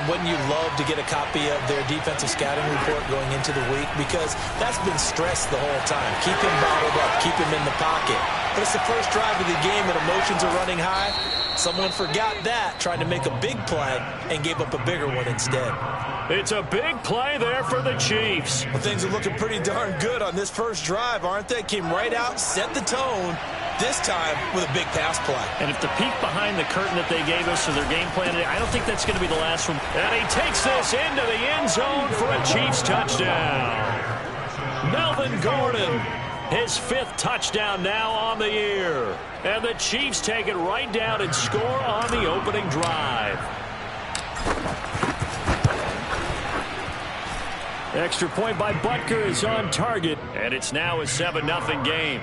Wouldn't you love to get a copy of their defensive scouting report going into the week? Because that's been stressed the whole time. Keep him bottled up. Keep him in the pocket. But it's the first drive of the game and emotions are running high. Someone forgot that, trying to make a big play, and gave up a bigger one instead. It's a big play there for the Chiefs. Well, things are looking pretty darn good on this first drive, aren't they? Came right out, set the tone, this time with a big pass play. And if the peek behind the curtain that they gave us to their game plan, I don't think that's going to be the last one. And he takes this into the end zone for a Chiefs touchdown. Melvin Gordon, his 5th touchdown now on the year. And the Chiefs take it right down and score on the opening drive. Extra point by Butker is on target, and it's now a 7-0 game.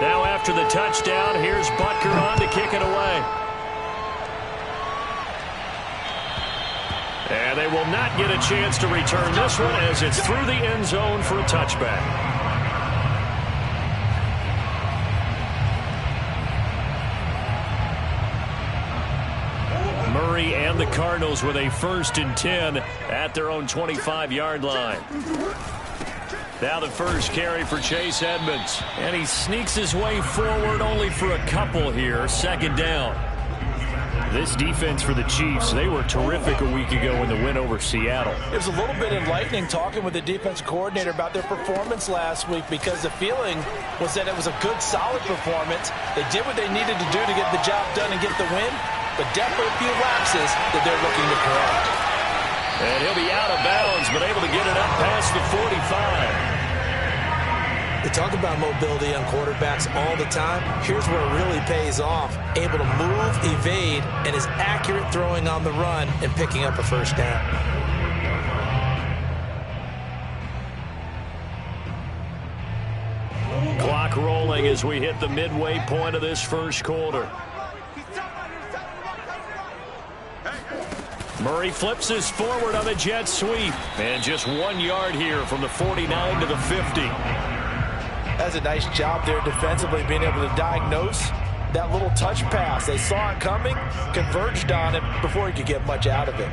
Now after the touchdown, here's Butker on to kick it away. And they will not get a chance to return this one as it's through the end zone for a touchback. Murray and the Cardinals with a 1st and 10 at their own 25-yard line. Now the first carry for Chase Edmonds. And he sneaks his way forward only for a couple here. 2nd down. This defense for the Chiefs, they were terrific a week ago in the win over Seattle. It was a little bit enlightening talking with the defense coordinator about their performance last week, because the feeling was that it was a good, solid performance. They did what they needed to do to get the job done and get the win, but definitely a few lapses that they're looking to correct. And he'll be out of bounds, but able to get it up past the 45. They talk about mobility on quarterbacks all the time. Here's where it really pays off. Able to move, evade, and is accurate throwing on the run and picking up a 1st down. Clock rolling as we hit the midway point of this first quarter. Murray flips this forward on the jet sweep. And just 1 yard here from the 49 to the 50. That's a nice job there defensively, being able to diagnose that little touch pass. They saw it coming, converged on it before he could get much out of it.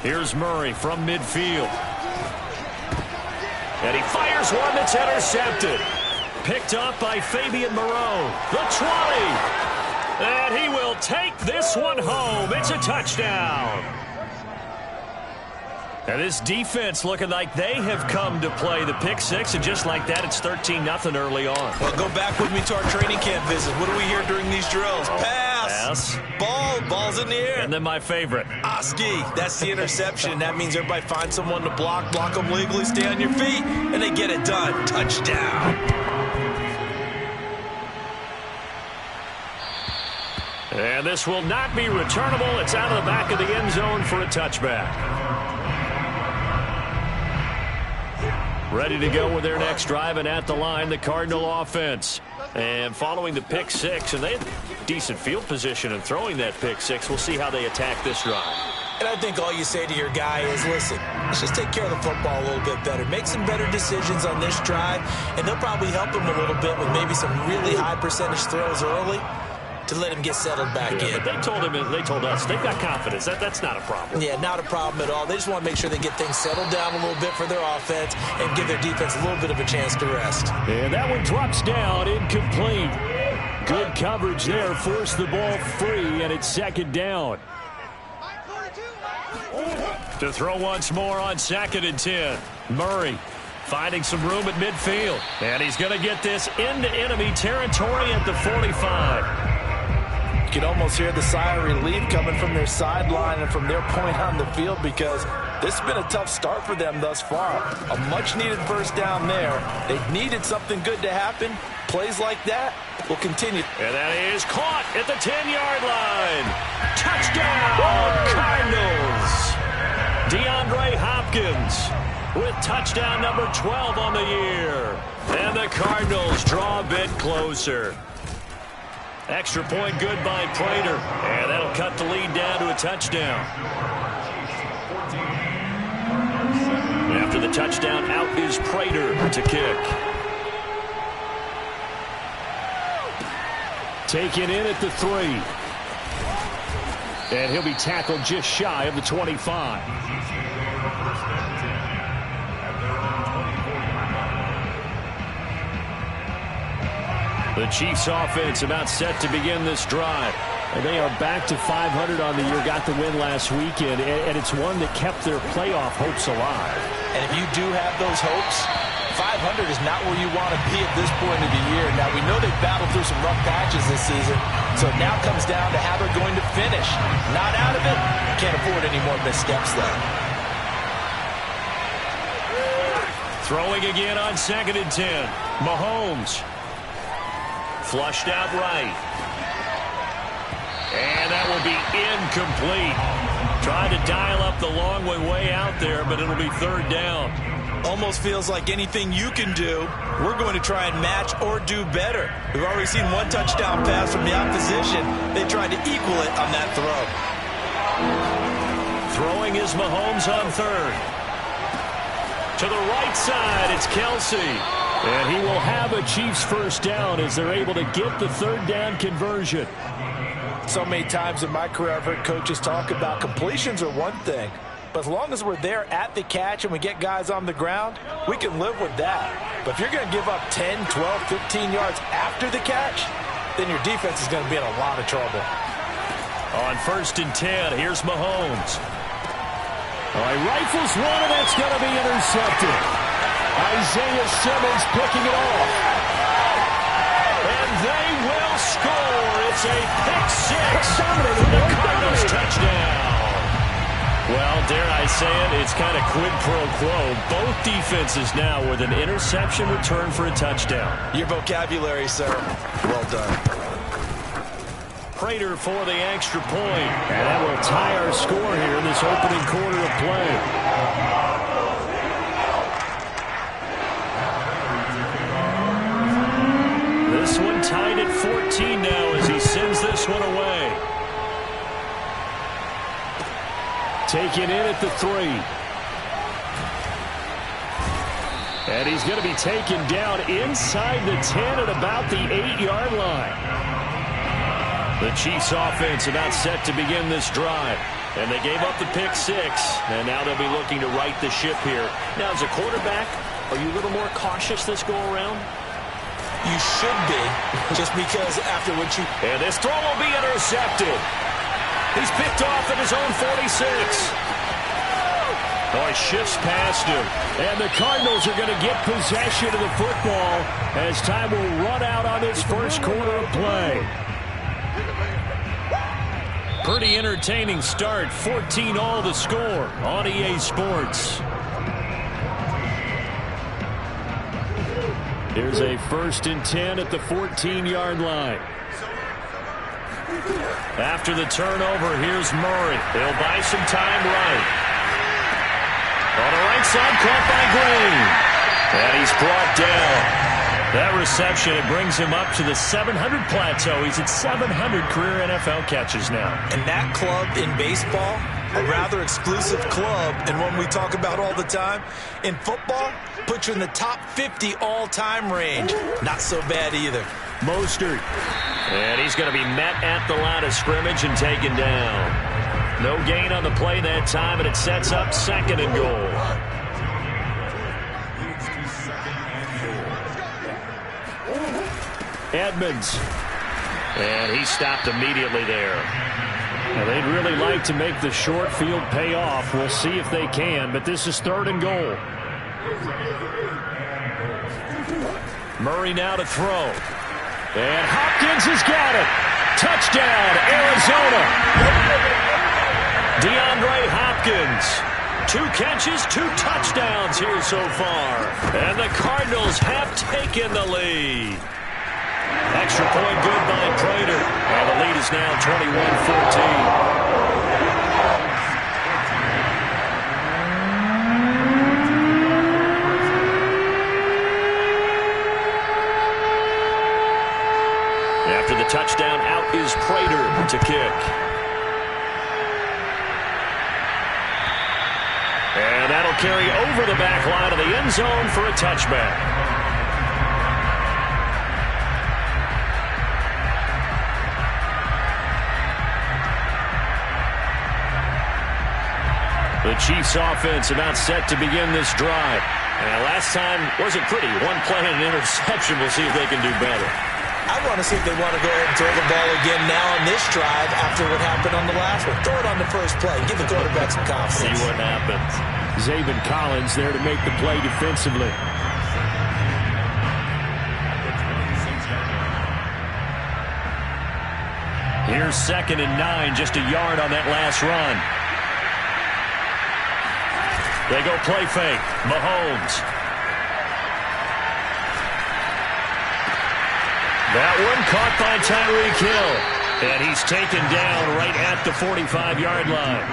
Here's Murray from midfield. And he fires one that's intercepted. Picked up by Fabian Moreau. The 20. And he will take this one home. It's a touchdown. And this defense looking like they have come to play the pick 6, and just like that, it's 13-0 early on. Well, go back with me to our training camp visit. What do we hear during these drills? Pass. Ball's in the air. And then my favorite. Oski, that's the interception. That means everybody finds someone to block them legally, stay on your feet, and they get it done. Touchdown. And this will not be returnable. It's out of the back of the end zone for a touchback. Ready to go with their next drive, and at the line, the Cardinal offense. And following the pick 6, and they had decent field position in throwing that pick 6. We'll see how they attack this drive. And I think all you say to your guy is, listen, let's just take care of the football a little bit better. Make some better decisions on this drive, and they'll probably help him a little bit with maybe some really high percentage throws early to let him get settled back in. But they told us they've got confidence. That's not a problem. Yeah, not a problem at all. They just want to make sure they get things settled down a little bit for their offense and give their defense a little bit of a chance to rest. And that one drops down, incomplete. Good coverage there, forced the ball free, and it's 2nd down. To throw once more on 2nd and 10. Murray finding some room at midfield. And he's going to get this into enemy territory at the 45. You can almost hear the sigh of relief coming from their sideline and from their point on the field, because this has been a tough start for them thus far. A much-needed 1st down there. They've needed something good to happen. Plays like that will continue. And that is caught at the 10-yard line. Touchdown, Cardinals. DeAndre Hopkins with touchdown number 12 on the year. And the Cardinals draw a bit closer. Extra point good by Prater. And that'll cut the lead down to a touchdown. After the touchdown, out is Prater to kick. Taken in at the 3. And he'll be tackled just shy of the 25. The Chiefs offense about set to begin this drive. And they are back to 500 on the year, got the win last weekend, and it's one that kept their playoff hopes alive. And if you do have those hopes, 500 is not where you want to be at this point of the year. Now, we know they've battled through some rough patches this season, so it now comes down to how they're going to finish. Not out of it, can't afford any more missteps, though. Throwing again on 2nd and 10. Mahomes. Flushed out right. And that will be incomplete. Trying to dial up the long way out there, but it'll be 3rd down. Almost feels like anything you can do, we're going to try and match or do better. We've already seen one touchdown pass from the opposition. They tried to equal it on that throw. Throwing is Mahomes on 3rd. To the right side, it's Kelsey. And he will have a Chiefs first down as they're able to get the 3rd down conversion. So many times in my career, I've heard coaches talk about completions are one thing. But as long as we're there at the catch and we get guys on the ground, we can live with that. But if you're going to give up 10, 12, 15 yards after the catch, then your defense is going to be in a lot of trouble. On 1st and 10, here's Mahomes. All right, rifles one, and that's going to be intercepted. Isaiah Simmons picking it off. And they will score. It's a pick 6 for the Cardinals touchdown. Well, dare I say it, it's kind of quid pro quo. Both defenses now with an interception return for a touchdown. Your vocabulary, sir. Well done. Prater for the extra point. And that will tie our score here in this opening quarter of play. This one tied at 14 now as he sends this one away. Taken in at the 3. And he's going to be taken down inside the 10 at about the 8-yard line. The Chiefs offense about set to begin this drive. And they gave up the pick 6. And now they'll be looking to right the ship here. Now, as a quarterback, are you a little more cautious this go around? You should be, just because after what you... And this throw will be intercepted. He's picked off at his own 46. Oh, he shifts past him. And the Cardinals are going to get possession of the football as time will run out on this first quarter of play. Pretty entertaining start. 14-all the score on EA Sports. Here's a 1st and 10 at the 14-yard line. After the turnover, here's Murray. They'll buy some time right. On the right side, caught by Green. And he's brought down. That reception, it brings him up to the 700 plateau. He's at 700 career NFL catches now. And that club in baseball, a rather exclusive club, and one we talk about all the time. In football, puts you in the top 50 all-time range. Not so bad either. Mostert. And he's going to be met at the line of scrimmage and taken down. No gain on the play that time, and it sets up 2nd and goal. Edmonds. And he stopped immediately there. Now, they'd really like to make the short field pay off. We'll see if they can, but this is 3rd and goal. Murray now to throw. And Hopkins has got it. Touchdown, Arizona. DeAndre Hopkins. 2 catches, 2 touchdowns here so far. And the Cardinals have taken the lead. Extra point good by Prater. And the lead is now 21-14. After the touchdown, to kick. And that'll carry over the back line of the end zone for a touchback. The Chiefs offense about set to begin this drive. And last time wasn't pretty. One play and an interception. We'll see if they can do better. I want to see if they want to go ahead and throw the ball again now on this drive after what happened on the last one. Throw it on the first play. Give the quarterback some confidence. See what happens. Zaven Collins there to make the play defensively. Here's 2nd and 9, just a yard on that last run. They go play fake. Mahomes. That one caught by Tyreek Hill. And he's taken down right at the 45-yard line.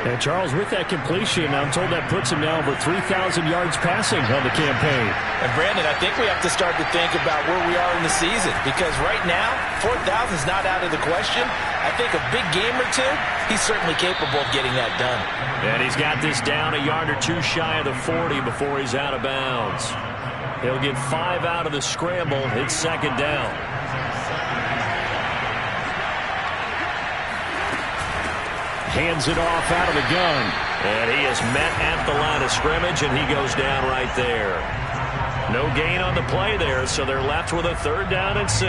And Charles, with that completion, I'm told that puts him now over 3,000 yards passing on the campaign. And Brandon, I think we have to start to think about where we are in the season, because right now, 4,000 is not out of the question. I think a big game or two, he's certainly capable of getting that done. And he's got this down a yard or two shy of the 40 before he's out of bounds. He'll get 5 out of the scramble. It's 2nd down. Hands it off out of the gun. And he is met at the line of scrimmage, and he goes down right there. No gain on the play there, so they're left with a 3rd down and 6.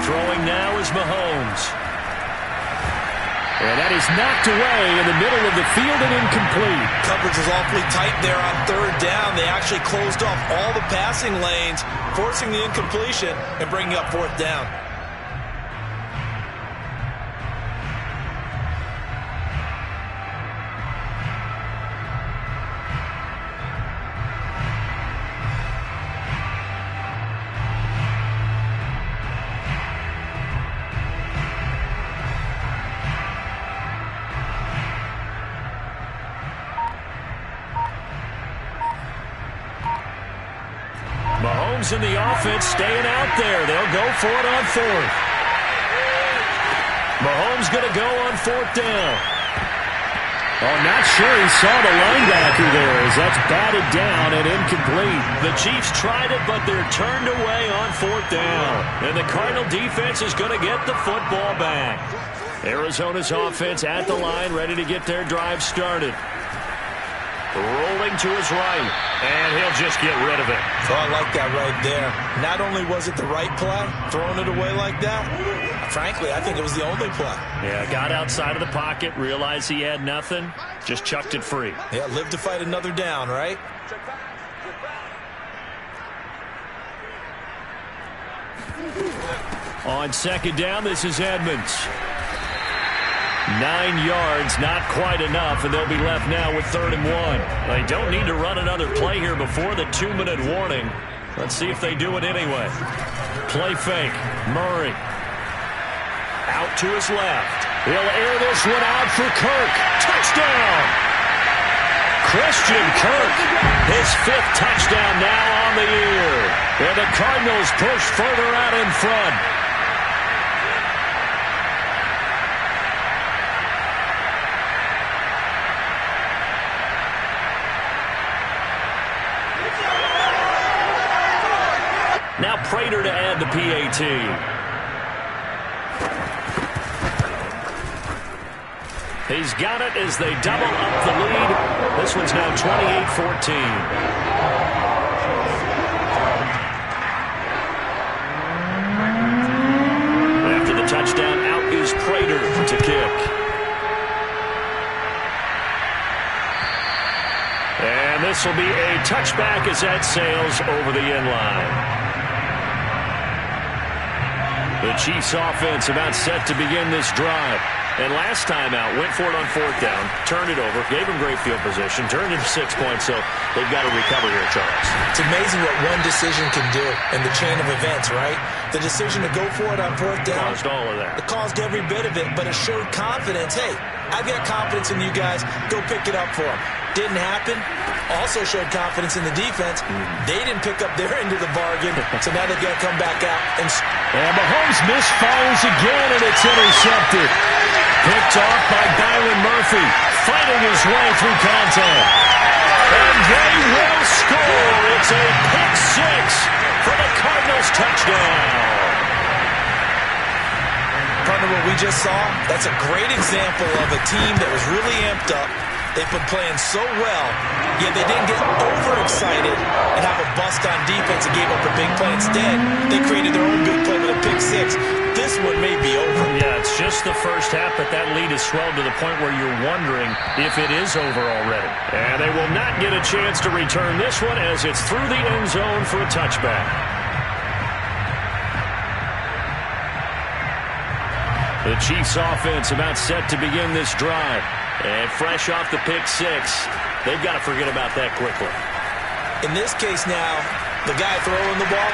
Throwing now is Mahomes. And that is knocked away in the middle of the field and incomplete. Coverage was awfully tight there on 3rd down. They actually closed off all the passing lanes, forcing the incompletion and bringing up 4th down. Mahomes in the offense staying out there. They'll go for it on 4th. Mahomes going to go on 4th down. Oh, not sure he saw the linebacker there as that's batted down and incomplete. The Chiefs tried it, but they're turned away on 4th down. And the Cardinal defense is going to get the football back. Arizona's offense at the line, ready to get their drive started. Rolling to his right, and he'll just get rid of it. Oh, I like that right there. Not only was it the right play, throwing it away like that, frankly, I think it was the only play. Yeah, got outside of the pocket, realized he had nothing, just chucked it free. Yeah, live to fight another down, right? On 2nd down, this is Edmonds. 9 yards, not quite enough, and they'll be left now with 3rd and 1. They don't need to run another play here before the 2-minute warning. Let's see if they do it anyway. Play fake. Murray. Out to his left. He'll air this one out for Kirk. Touchdown! Christian Kirk, his 5th touchdown now on the year. And the Cardinals push further out in front. Now Prater to add the PAT. He's got it as they double up the lead. This one's now 28-14. After the touchdown, out is Prater to kick. And this will be a touchback as that sails over the end line. The Chiefs offense about set to begin this drive. And last time out, went for it on fourth down, turned it over, gave him great field position, turned into 6 points, so they've got to recover here, Charles. It's amazing what one decision can do in the chain of events, right? The decision to go for it on fourth down. Caused all of that. It caused every bit of it, but it showed confidence. Hey, I've got confidence in you guys. Go pick it up for them. Didn't happen. Also showed confidence in the defense. They didn't pick up their end of the bargain, so now they've got to come back out. And Mahomes misfires again, and it's intercepted. Picked off by Byron Murphy, fighting his way through contact. And they will score. It's a pick six for the Cardinals touchdown. Partner, what we just saw, that's a great example of a team that was really amped up. They've been playing so well, yet they didn't get overexcited and have a bust on defense and gave up a big play. Instead, they created their own big play with a pick six. This one may be over. Yeah, it's just the first half, but that lead has swelled to the point where you're wondering if it is over already. And they will not get a chance to return this one as it's through the end zone for a touchback. The Chiefs offense about set to begin this drive. And fresh off the pick six, they've got to forget about that quickly. In this case now, the guy throwing the ball,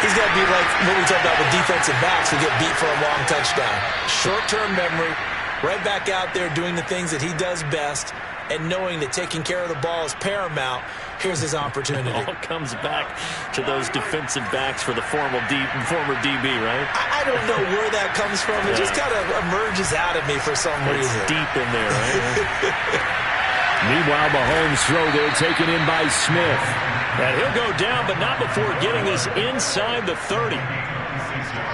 he's got to be like what we talked about with defensive backs who get beat for a long touchdown. Short-term memory, right back out there doing the things that he does best, and knowing that taking care of the ball is paramount. Here's his opportunity. It all comes back to those defensive backs for the former DB, right? I don't know where that comes from. It just kind of emerges out of me for some reason. It's deep in there, right? Meanwhile, Mahomes' throw there taken in by Smith. And he'll go down, but not before getting this inside the 30.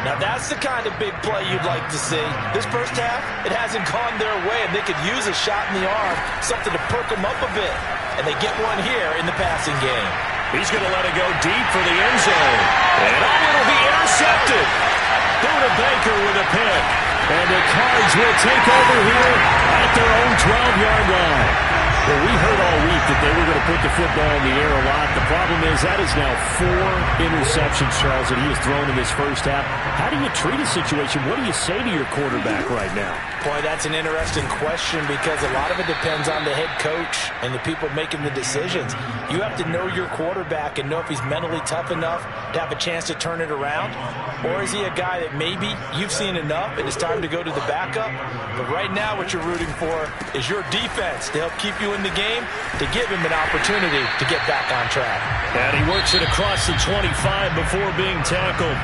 Now, that's the kind of big play you'd like to see. This first half, it hasn't gone their way, and they could use a shot in the arm, something to perk them up a bit. And they get one here in the passing game. He's going to let it go deep for the end zone. And it'll be intercepted. Buda Baker with a pick. And the Cards will take over here at their own 12-yard line. Well, we heard all week that they were going to put the football in the air a lot. The problem is that is now 4 interceptions, Charles, that he has thrown in this first half. How do you treat a situation? What do you say to your quarterback right now? Boy, that's an interesting question because a lot of it depends on the head coach and the people making the decisions. You have to know your quarterback and know if he's mentally tough enough to have a chance to turn it around. Or is he a guy that maybe you've seen enough and it's time to go to the backup? But right now what you're rooting for is your defense to help keep you in the game, to give him an opportunity to get back on track. And he works it across the 25 before being tackled.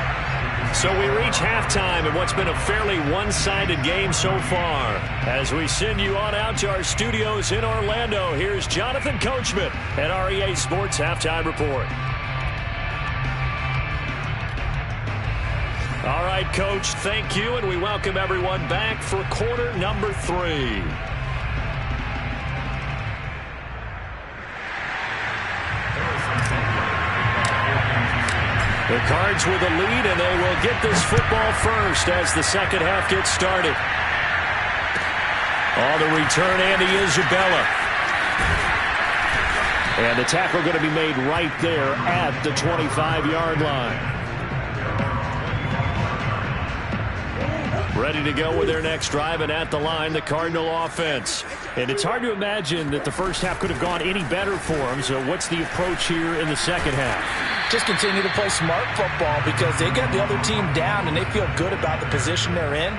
So we reach halftime in what's been a fairly one-sided game so far. As we send you on out to our studios in Orlando, here's Jonathan Coachman at REA Sports Halftime Report. All right, Coach, thank you, and we welcome everyone back for quarter number 3. The Cards with a lead, and they will get this football first as the second half gets started. On the return, Andy Isabella. And the tackle going to be made right there at the 25-yard line. Ready to go with their next drive, and at the line, the Cardinal offense. And it's hard to imagine that the first half could have gone any better for them. So what's the approach here in the second half? Just continue to play smart football because they got the other team down and they feel good about the position they're in.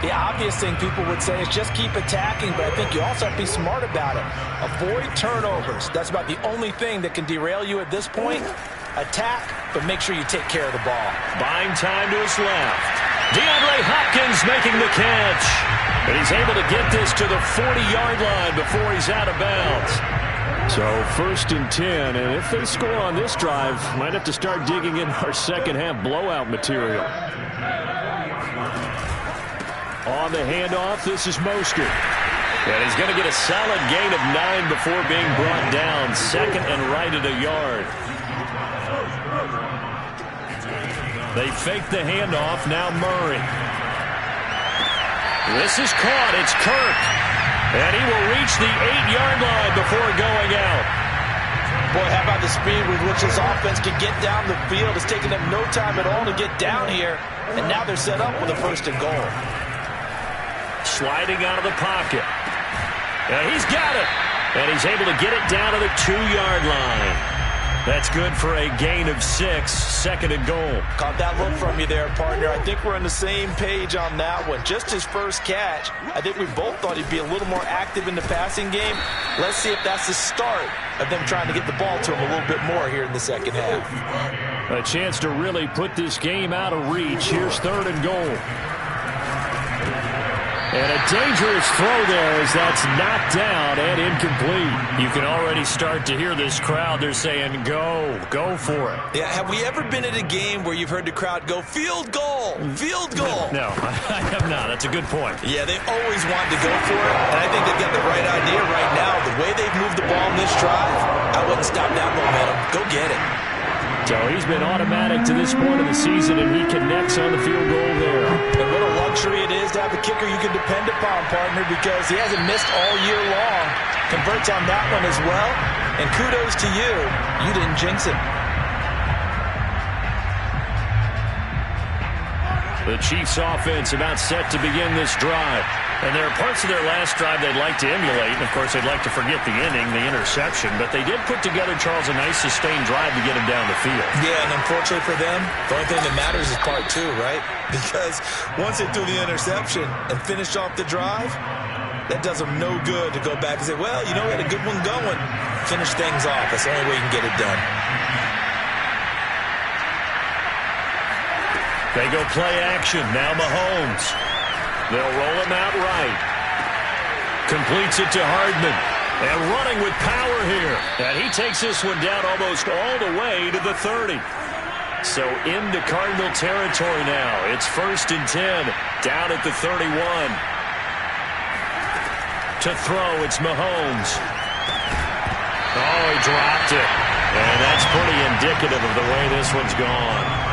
The obvious thing people would say is just keep attacking, but I think you also have to be smart about it. Avoid turnovers. That's about the only thing that can derail you at this point. Attack, but make sure you take care of the ball. Buying time to his left. DeAndre Hopkins making the catch. And he's able to get this to the 40-yard line before he's out of bounds. So 1st and 10, and if they score on this drive, might have to start digging in our second half blowout material. On the handoff, this is Mostert. And he's going to get a solid gain of 9 before being brought down. Second and right at a yard. They fake the handoff. Now Murray. This is caught. It's Kirk. And he will reach the 8-yard line before going out. Boy, how about the speed with which this offense can get down the field? It's taken them no time at all to get down here. And now they're set up with a 1st and goal. sliding out of the pocket. And he's got it. And he's able to get it down to the 2-yard line. That's good for a gain of 6, second and goal. Caught that look from you there, partner. I think we're on the same page on that one. Just his first catch. I think we both thought he'd be a little more active in the passing game. Let's see if that's the start of them trying to get the ball to him a little bit more here in the second half. A chance to really put this game out of reach. Here's third and goal. And a dangerous throw there as that's knocked down and incomplete. You can already start to hear this crowd. They're saying, go for it. Yeah, have we ever been at a game where you've heard the crowd go, field goal, field goal? No, I have not. That's a good point. Yeah, they always want to go for it, and I think they've got the right idea right now. The way they've moved the ball in this drive, I wouldn't stop that momentum. Go get it. So he's been automatic to this point of the season, and he connects on the field goal there. And what a luxury it is to have a kicker you can depend upon, partner, because he hasn't missed all year long. Converts on that one as well, and kudos to you. You didn't jinx it. The Chiefs offense about set to begin this drive. And there are parts of their last drive they'd like to emulate. And, of course, they'd like to forget the inning, the interception. But they did put together, Charles, a nice sustained drive to get him down the field. Yeah, and unfortunately for them, the only thing that matters is part 2, right? Because once they threw the interception and finished off the drive, that does them no good to go back and say, well, you know, we had a good one going. Finish things off. That's the only way you can get it done. They go play action. Now Mahomes. They'll roll him out right. Completes it to Hardman. And running with power here. And he takes this one down almost all the way to the 30. So into Cardinal territory now. It's 1st and 10. Down at the 31. To throw, it's Mahomes. Oh, he dropped it. And that's pretty indicative of the way this one's gone.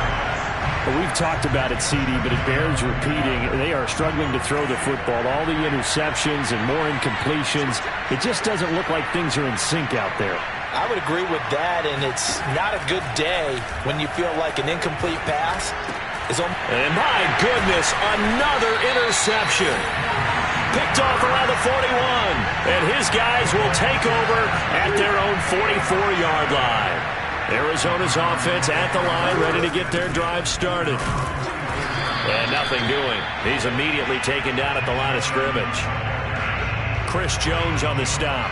Well, we've talked about it, CD, but it bears repeating. They are struggling to throw the football. All the interceptions and more incompletions. It just doesn't look like things are in sync out there. I would agree with that, and it's not a good day when you feel like an incomplete pass is on. And my goodness, another interception. Picked off around the 41. And his guys will take over at their own 44-yard line. Arizona's offense at the line, ready to get their drive started. And nothing doing. He's immediately taken down at the line of scrimmage. Chris Jones on the stop.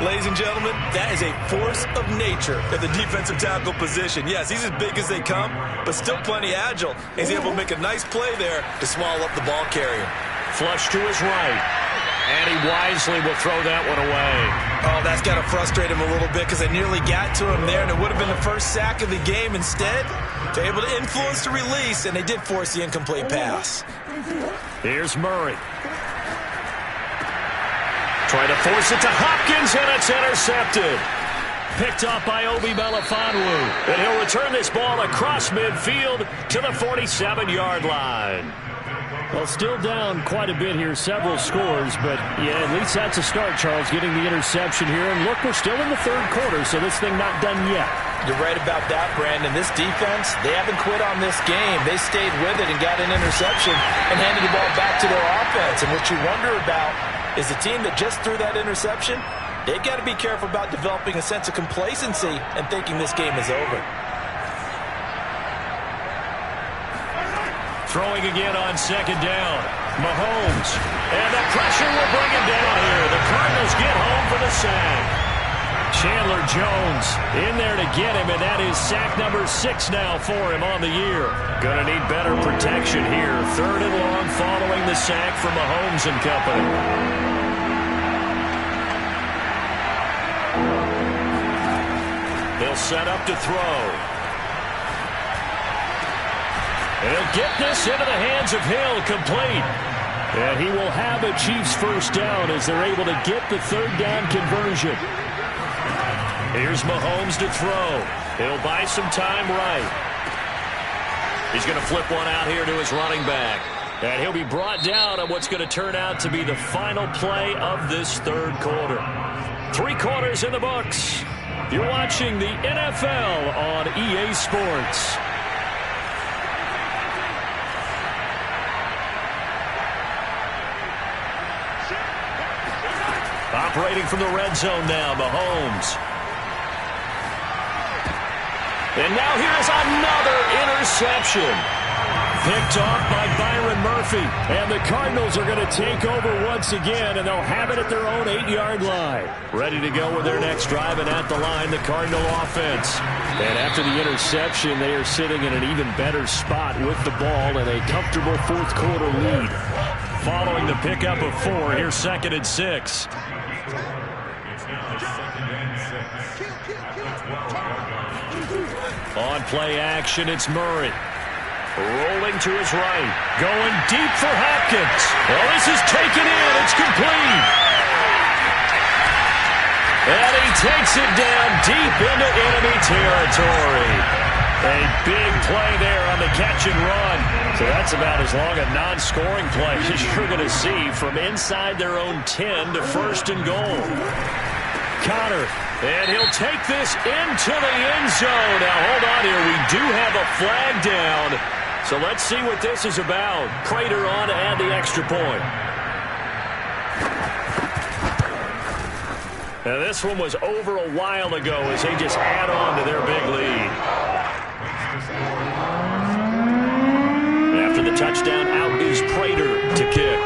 Ladies and gentlemen, that is a force of nature at the defensive tackle position. Yes, he's as big as they come, but still plenty agile. He's able to make a nice play there to swallow up the ball carrier. Flush to his right. And he wisely will throw that one away. Oh, that's got to frustrate him a little bit because they nearly got to him there, and it would have been the first sack of the game. Instead, they're able to influence the release, and they did force the incomplete pass. Here's Murray. Trying to force it to Hopkins, and it's intercepted. Picked off by Obi Melifonwu. And he'll return this ball across midfield to the 47-yard line. Well, still down quite a bit here, several scores, but yeah, at least that's a start, Charles, getting the interception here. And look, we're still in the third quarter, so this thing not done yet. You're right about that, Brandon. This defense, they haven't quit on this game. They stayed with it and got an interception and handed the ball back to their offense. And what you wonder about is the team that just threw that interception, they've got to be careful about developing a sense of complacency and thinking this game is over. Throwing again on second down. Mahomes. And the pressure will bring him down here. The Cardinals get home for the sack. Chandler Jones in there to get him, and that is sack number 6 now for him on the year. Gonna need better protection here. 3rd and long following the sack from Mahomes and company. He'll set up to throw. And he'll get this into the hands of Hill, complete. And he will have a Chiefs first down as they're able to get the 3rd down conversion. Here's Mahomes to throw. He'll buy some time right. He's going to flip one out here to his running back. And he'll be brought down on what's going to turn out to be the final play of this 3rd quarter. 3 quarters in the books. You're watching the NFL on EA Sports. operating from the red zone now, Mahomes. And now here's another interception. Picked off by Byron Murphy. And the Cardinals are going to take over once again, and they'll have it at their own 8-yard line. Ready to go with their next drive, and at the line, the Cardinal offense. And after the interception, they are sitting in an even better spot with the ball and a comfortable fourth-quarter lead. Following the pickup of 4, here's 2nd and 6. On play action, it's Murray. Rolling to his right. Going deep for Hopkins. Oh, this is taken in. It's complete. And he takes it down deep into enemy territory. A big play there on the catch and run. So that's about as long a non-scoring play as you're going to see from inside their own 10 to 1st and goal. Connor, and he'll take this into the end zone. Now, hold on here. We do have a flag down. So let's see what this is about. Prater on to add the extra point. Now, this one was over a while ago as they just add on to their big lead. After the touchdown, out is Prater to kick.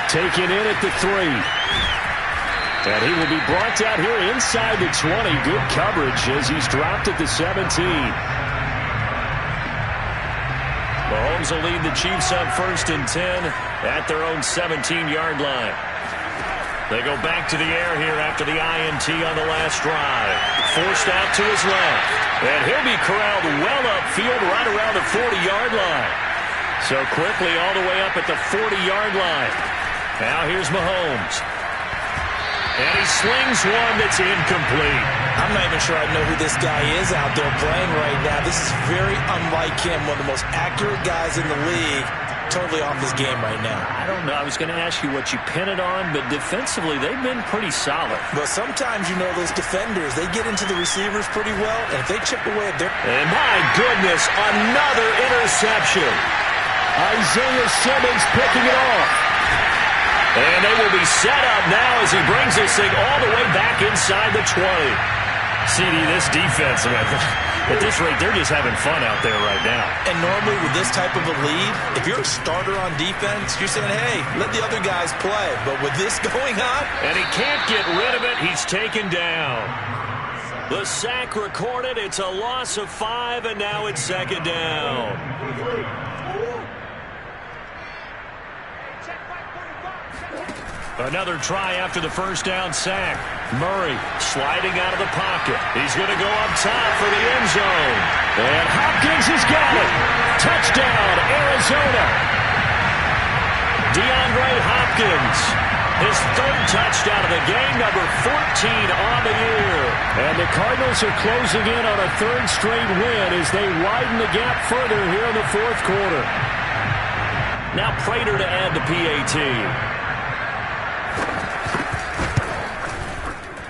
Taken in at the 3. And he will be brought down here inside the 20. Good coverage as he's dropped at the 17. Mahomes will lead the Chiefs on 1st and 10 at their own 17-yard line. They go back to the air here after the INT on the last drive. Forced out to his left. And he'll be corralled well upfield right around the 40-yard line. So quickly all the way up at the 40-yard line. Now here's Mahomes. And he slings one that's incomplete. I'm not even sure I know who this guy is out there playing right now. This is very unlike him, one of the most accurate guys in the league. Totally off his game right now. I don't know. I was going to ask you what you pin it on, but defensively, they've been pretty solid. But sometimes, you know, those defenders, they get into the receivers pretty well, and if they chip away at their... And my goodness, another interception. Isaiah Simmons picking it off. And they will be set up now as he brings this thing all the way back inside the 20. CD, this defense, at this rate, they're just having fun out there right now. And normally with this type of a lead, if you're a starter on defense, you're saying, hey, let the other guys play. But with this going on... And he can't get rid of it. He's taken down. The sack recorded. It's a loss of 5, and now it's 2nd down. Another try after the first down sack. Murray sliding out of the pocket. He's going to go up top for the end zone. And Hopkins has got it. Touchdown, Arizona. DeAndre Hopkins. His 3rd touchdown of the game, number 14 on the year. And the Cardinals are closing in on a 3rd straight win as they widen the gap further here in the 4th quarter. Now Prater to add the PAT.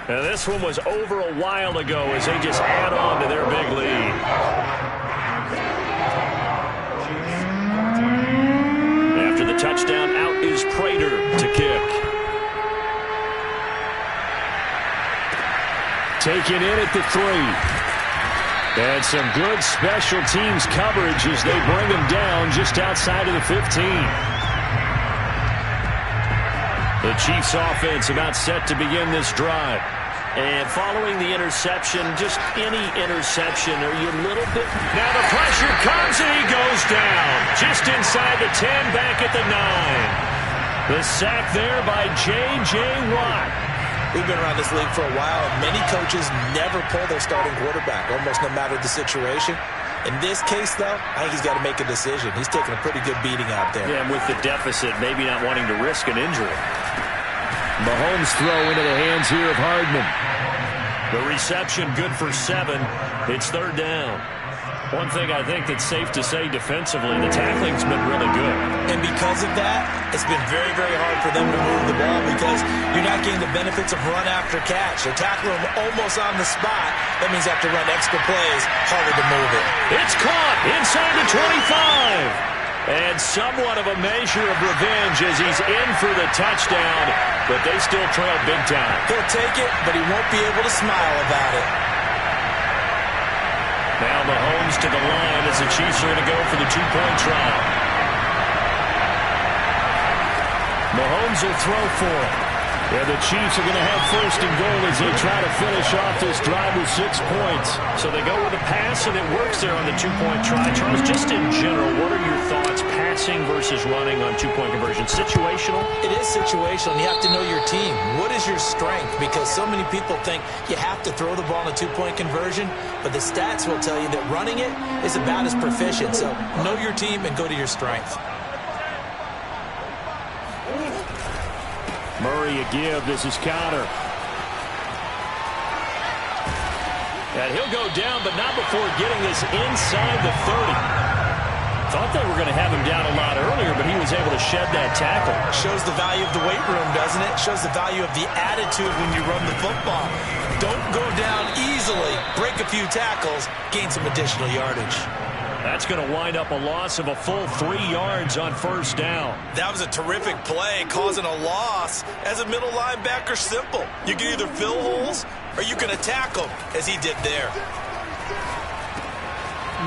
Now this one was over a while ago as they just add on to their big lead. After the touchdown, out is Prater to kick. Taken in at the 3. And some good special teams coverage as they bring him down just outside of the 15. The Chiefs offense about set to begin this drive. And following the interception, just any interception, are you a little bit... Now the pressure comes and he goes down. Just inside the 10, back at the 9. The sack there by J.J. Watt. We've been around this league for a while, and many coaches never pull their starting quarterback, almost no matter the situation. In this case, though, I think he's got to make a decision. He's taking a pretty good beating out there. Yeah, and with the deficit, maybe not wanting to risk an injury. Mahomes throw into the hands here of Hardman. The reception good for 7. It's 3rd down. One thing I think that's safe to say defensively, the tackling's been really good. And because of that, it's been very, very hard for them to move the ball because you're not getting the benefits of run after catch. They're tackling them almost on the spot. That means you have to run extra plays, harder to move it. It's caught inside the 25. And somewhat of a measure of revenge as he's in for the touchdown, but they still trail big time. He'll take it, but he won't be able to smile about it. Now Mahomes to the line as the Chiefs are going to go for the two-point try. Mahomes will throw for it. Yeah, the Chiefs are going to have first and goal as they try to finish off this drive with 6 points. So they go with a pass, and it works there on the two-point try. Charles, just in general, what are your thoughts, passing versus running on two-point conversion? Situational? It is situational, and you have to know your team. What is your strength? Because so many people think you have to throw the ball in a two-point conversion, but the stats will tell you that running it is about as proficient. So know your team and go to your strength. Murray a give. This is counter. And he'll go down, but not before getting this inside the 30. Thought they were going to have him down a lot earlier, but he was able to shed that tackle. Shows the value of the weight room, doesn't it? Shows the value of the attitude when you run the football. Don't go down easily. Break a few tackles. Gain some additional yardage. That's going to wind up a loss of a full 3 yards on first down. That was a terrific play, causing a loss. As a middle linebacker, simple. You can either fill holes or you can attack them, as he did there.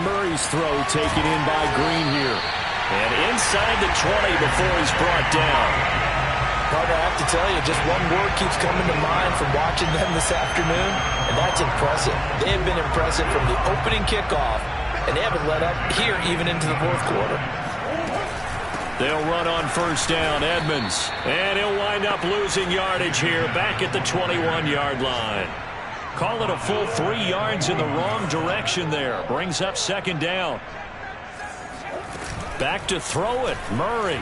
Murray's throw taken in by Green here. And inside the 20 before he's brought down. Partner, I have to tell you, just one word keeps coming to mind from watching them this afternoon, and that's impressive. They have been impressive from the opening kickoff, and they haven't let up here even into the fourth quarter. They'll run on first down, Edmonds. And he'll wind up losing yardage here back at the 21-yard line. Call it a full 3 yards in the wrong direction there. Brings up second down. Back to throw it, Murray.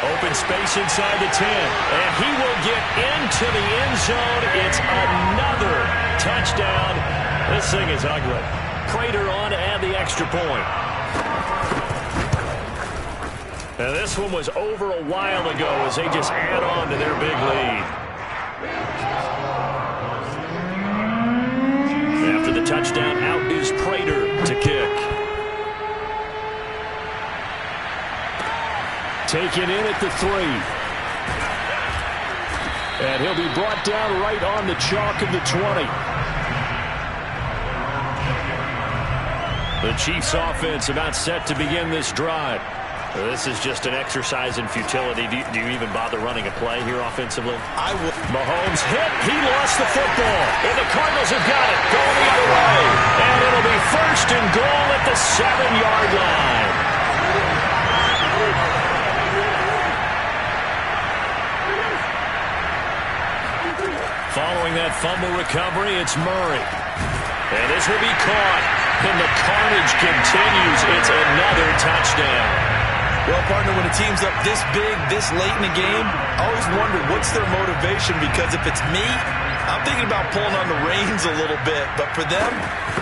Open space inside the 10. And he will get into the end zone. It's another touchdown. This thing is ugly. Prater on to add the extra point. Now this one was over a while ago as they just add on to their big lead. After the touchdown, out is Prater to kick. Taken in at the 3. And he'll be brought down right on the chalk of the 20. The Chiefs offense about set to begin this drive. This is just an exercise in futility. Do you even bother running a play here offensively? I would. Mahomes hit. He lost the football. And the Cardinals have got it. Going the other way. And it'll be first and goal at the 7-yard line. Following that fumble recovery, it's Murray. And this will be caught. And the carnage continues. It's another touchdown. Well, partner, when a team's up this big, this late in the game, I always wonder what's their motivation, because if it's me, I'm thinking about pulling on the reins a little bit. But for them,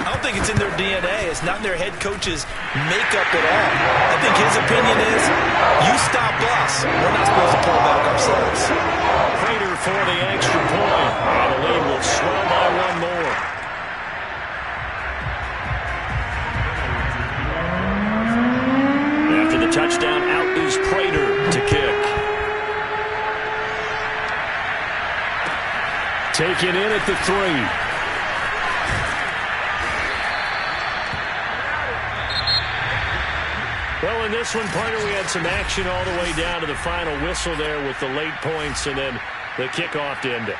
I don't think it's in their DNA. It's not in their head coach's makeup at all. I think his opinion is, you stop us. We're not supposed to pull back ourselves. Prater for the extra point. And the lead will swell by one more. After the touchdown, out is Prater to kick. Taken in at the 3. Well, in this one, partner, we had some action all the way down to the final whistle there with the late points and then the kickoff to end it.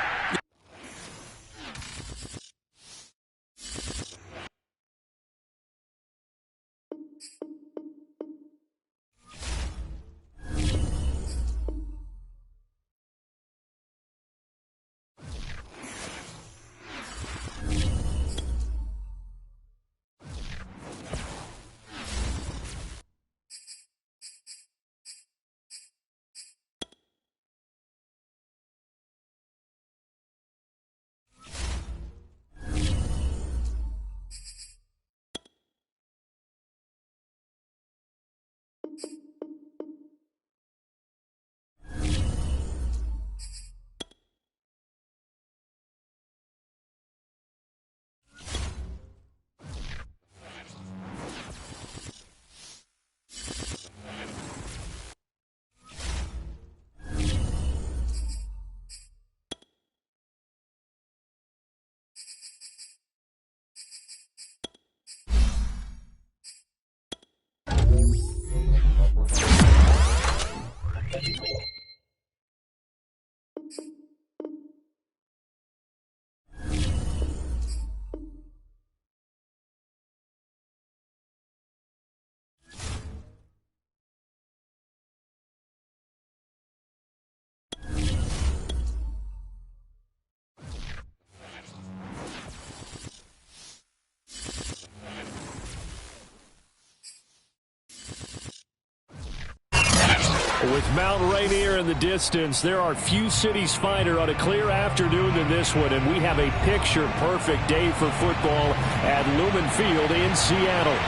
With Mount Rainier in the distance, there are few cities finer on a clear afternoon than this one, and we have a picture-perfect day for football at Lumen Field in Seattle.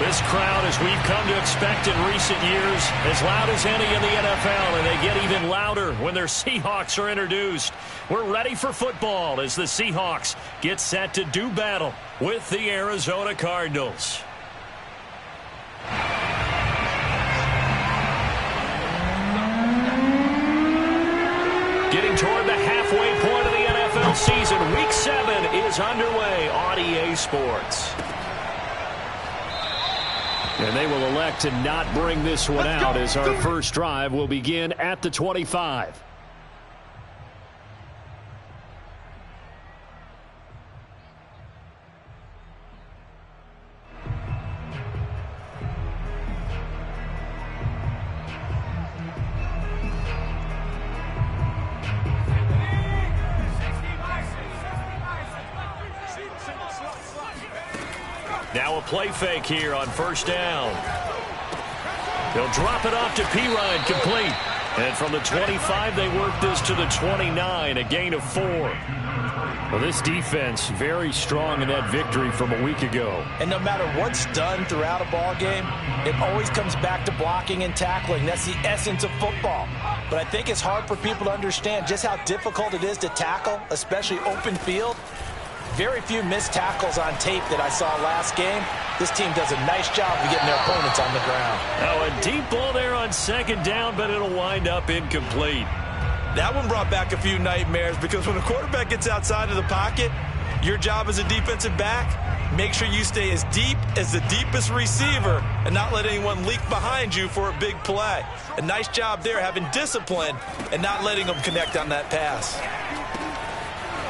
This crowd, as we've come to expect in recent years, as loud as any in the NFL, and they get even louder when their Seahawks are introduced. We're ready for football as the Seahawks get set to do battle with the Arizona Cardinals. Getting toward the halfway point of the NFL season, Week 7 is underway on EA Sports. And they will elect to not bring this one out as our first drive will begin at the 25. Now a play fake here on first down. They'll drop it off to Pirine, complete. And from the 25, they work this to the 29, a gain of 4. Well, this defense very strong in that victory from a week ago. And no matter what's done throughout a ball game, it always comes back to blocking and tackling. That's the essence of football. But I think it's hard for people to understand just how difficult it is to tackle, especially open field. Very few missed tackles on tape that I saw last game. This team does a nice job of getting their opponents on the ground. Now a deep ball there on second down, but it'll wind up incomplete. That one brought back a few nightmares because when a quarterback gets outside of the pocket, your job as a defensive back, make sure you stay as deep as the deepest receiver and not let anyone leak behind you for a big play. A nice job there having discipline and not letting them connect on that pass.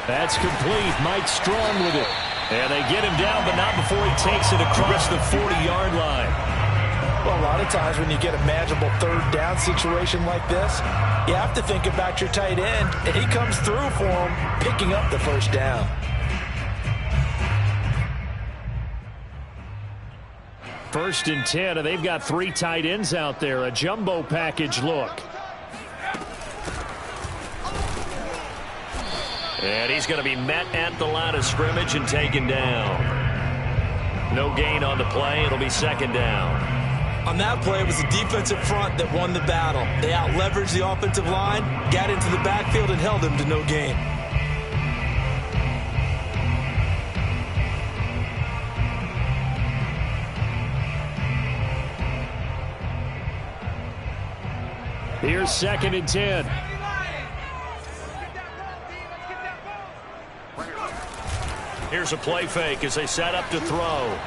That's complete. Mike Strong with it. And they get him down, but not before he takes it across the 40-yard line. Well, a lot of times when you get a manageable third down situation like this, you have to think about your tight end, and he comes through for him, picking up the first down. First and 10, and they've got 3 tight ends out there. A jumbo package look. And he's going to be met at the line of scrimmage and taken down. No gain on the play. It'll be second down. On that play, it was the defensive front that won the battle. They out-leveraged the offensive line, got into the backfield, and held him to no gain. Here's second and 10. Here's a play fake as they set up to throw.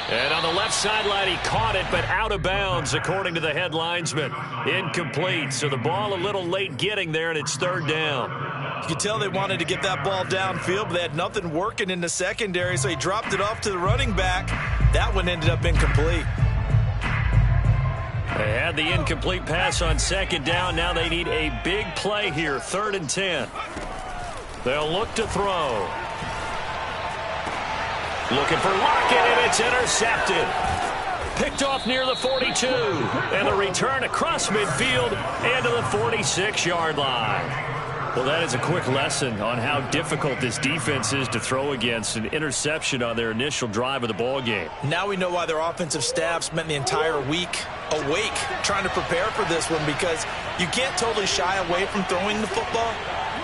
And on the left sideline, he caught it, but out of bounds, according to the head linesman. Incomplete, so the ball a little late getting there, and it's third down. You could tell they wanted to get that ball downfield, but they had nothing working in the secondary, so he dropped it off to the running back. That one ended up incomplete. They had the incomplete pass on second down. Now they need a big play here, third and 10. They'll look to throw. Looking for Lockett, and it's intercepted. Picked off near the 42. And the return across midfield and to the 46-yard line. Well, that is a quick lesson on how difficult this defense is to throw against. An interception on their initial drive of the ball game. Now we know why their offensive staff spent the entire week awake trying to prepare for this one, because you can't totally shy away from throwing the football.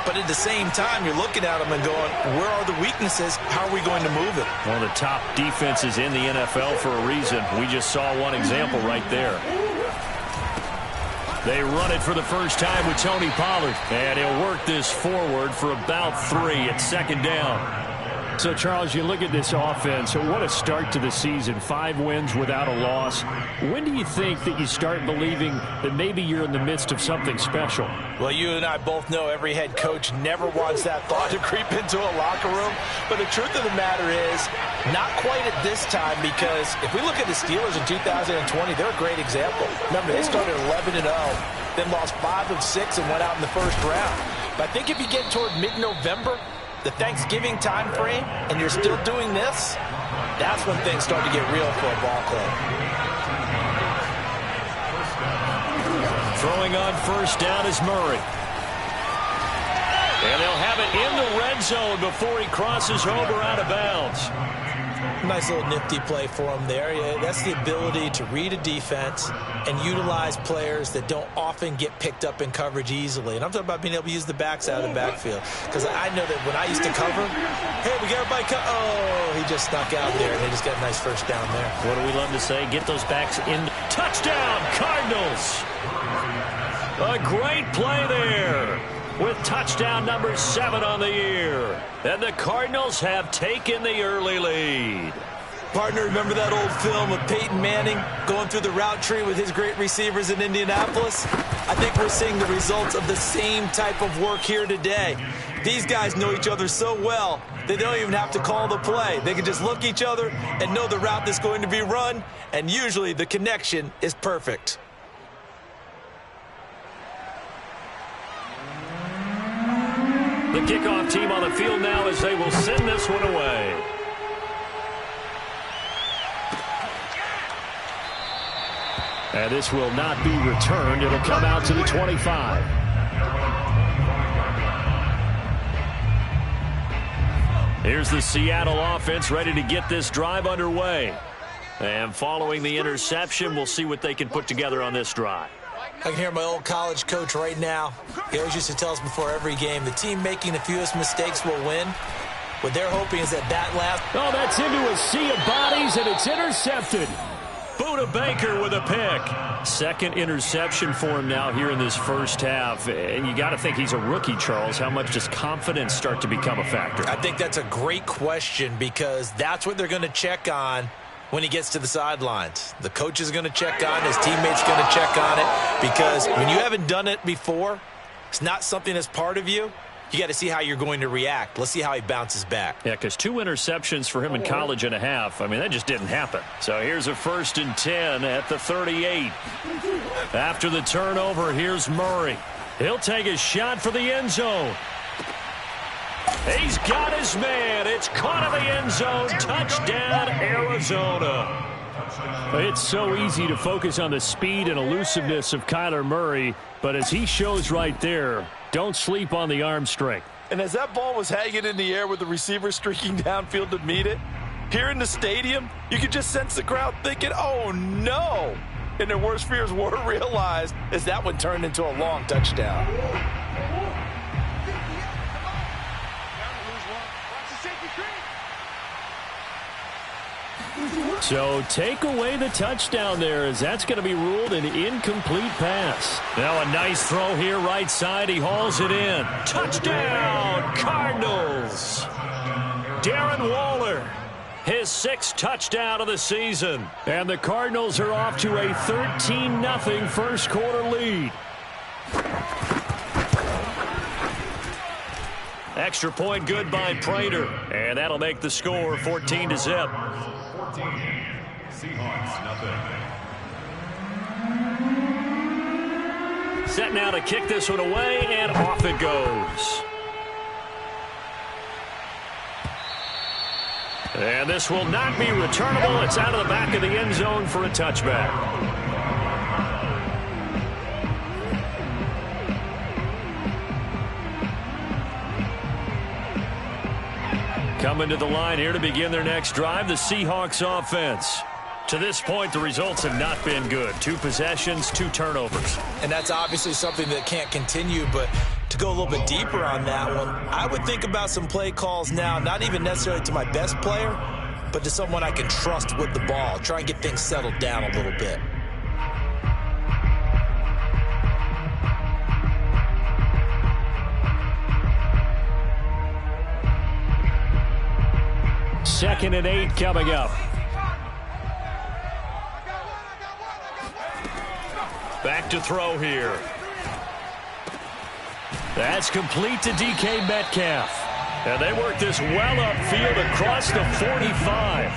But at the same time, you're looking at them and going, where are the weaknesses? How are we going to move it? One of the top defenses in the NFL for a reason. We just saw one example right there. They run it for the first time with Tony Pollard. And he'll work this forward for about 3 at second down. So, Charles, you look at this offense, what a start to the season. 5 wins without a loss. When do you think that you start believing that maybe you're in the midst of something special? Well, you and I both know every head coach never wants that thought to creep into a locker room. But the truth of the matter is, not quite at this time, because if we look at the Steelers in 2020, they're a great example. Remember, they started 11-0, then lost 5 of 6 and went out in the first round. But I think if you get toward mid-November, the Thanksgiving time frame, and you're still doing this, that's when things start to get real for a ball club. Throwing on first down is Murray. And they'll have it in the red zone before he crosses over out of bounds. Nice little nifty play for him there. Yeah, that's the ability to read a defense and utilize players that don't often get picked up in coverage easily. And I'm talking about being able to use the backs out of the backfield. Because I know that when I used to cover, hey, we got everybody oh, he just snuck out there, and they just got a nice first down there. What do we love to say? Get those backs in. Touchdown, Cardinals! A great play there, with touchdown number 7 on the year. And the Cardinals have taken the early lead. Partner, remember that old film of Peyton Manning going through the route tree with his great receivers in Indianapolis? I think we're seeing the results of the same type of work here today. These guys know each other so well, they don't even have to call the play. They can just look at each other and know the route that's going to be run, and usually the connection is perfect. The kickoff team on the field now as they will send this one away. And this will not be returned. It'll come out to the 25. Here's the Seattle offense ready to get this drive underway. And following the interception, we'll see what they can put together on this drive. I can hear my old college coach right now. He always used to tell us before every game, the team making the fewest mistakes will win. What they're hoping is that last... Oh, that's into a sea of bodies, and it's intercepted. Buda Baker with a pick. Second interception for him now here in this first half. And you got to think he's a rookie, Charles. How much does confidence start to become a factor? I think that's a great question, because that's what they're going to check on when he gets to the sidelines. The coach is going to check on it, his teammates going to check on it, because when you haven't done it before, it's not something that's part of you. You got to see how you're going to react. Let's see how he bounces back. Yeah, because 2 interceptions for him in college and a half. I mean, that just didn't happen. So here's a 1st and 10 at the 38. After the turnover, here's Murray. He'll take a shot for the end zone. He's got his man. It's caught in the end zone. Touchdown, Arizona. It's so easy to focus on the speed and elusiveness of Kyler Murray, but as he shows right there, don't sleep on the arm strength. And as that ball was hanging in the air with the receiver streaking downfield to meet it, here in the stadium, you could just sense the crowd thinking, oh, no. And their worst fears were realized as that one turned into a long touchdown. So take away the touchdown there, as that's going to be ruled an incomplete pass. Now a nice throw here right side. He hauls it in. Touchdown, Cardinals. Darren Waller, his 6th touchdown of the season. And the Cardinals are off to a 13-0 first quarter lead. Extra point good by Prater. And that'll make the score 14-0. Seahawks, nothing. Set now to kick this one away, and off it goes. And this will not be returnable. It's out of the back of the end zone for a touchback. Coming to the line here to begin their next drive, the Seahawks offense. To this point, the results have not been good. 2 possessions, 2 turnovers. And that's obviously something that can't continue, but to go a little bit deeper on that one, I would think about some play calls now, not even necessarily to my best player, but to someone I can trust with the ball. Try and get things settled down a little bit. Second and 8 coming up. Back to throw here. That's complete to DK Metcalf. And they work this well upfield across the 45.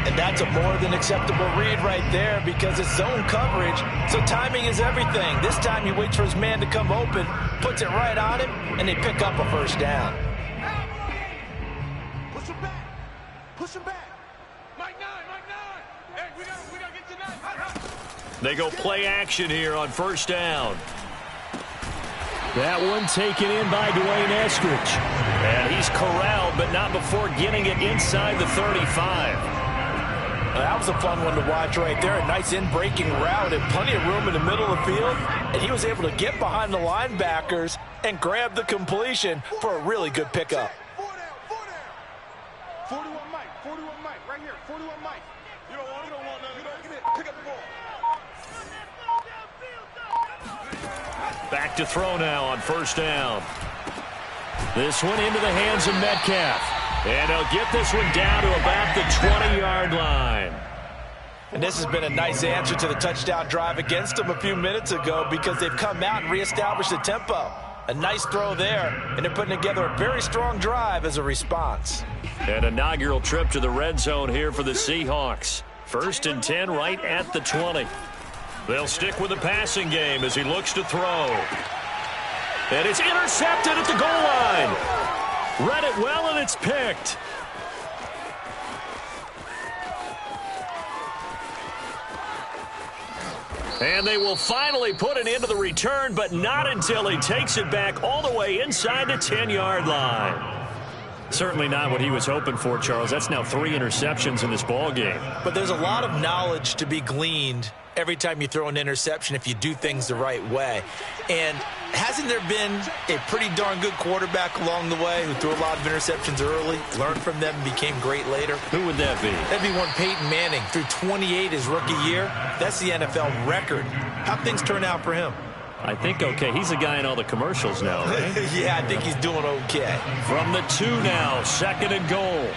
And that's a more than acceptable read right there, because it's zone coverage, so timing is everything. This time he waits for his man to come open, puts it right on him, and they pick up a first down. Push him back. Push him back. Mike 9. Hey, we gotta get to 9. They go play action here on first down. That one taken in by Dwayne Eskridge. And he's corralled, but not before getting it inside the 35. That was a fun one to watch right there. A nice in-breaking route and plenty of room in the middle of the field. And he was able to get behind the linebackers and grab the completion for a really good pickup. 41 Mike, right here, 41 Mike. You don't want none. Get it, pick up the ball. Back to throw now on first down. This one into the hands of Metcalf. And he'll get this one down to about the 20-yard line. And this has been a nice answer to the touchdown drive against them a few minutes ago because they've come out and reestablished the tempo. A nice throw there, and they're putting together a very strong drive as a response. An inaugural trip to the red zone here for the Seahawks. 1st and 10 right at the 20. They'll stick with the passing game as he looks to throw. And it's intercepted at the goal line. Read it well, and it's picked. And they will finally put it into the return, but not until he takes it back all the way inside the 10-yard line. Certainly not what he was hoping for, Charles. That's now 3 interceptions in this ball game. But there's a lot of knowledge to be gleaned every time you throw an interception if you do things the right way. And hasn't there been a pretty darn good quarterback along the way who threw a lot of interceptions early, learned from them, and became great later? Who would that be? That'd be one Peyton Manning. Threw 28 his rookie year. That's the NFL record. How'd things turn out for him? I think okay. He's a guy in all the commercials now, right? Yeah, I think he's doing okay. From the 2 now, 2nd and goal.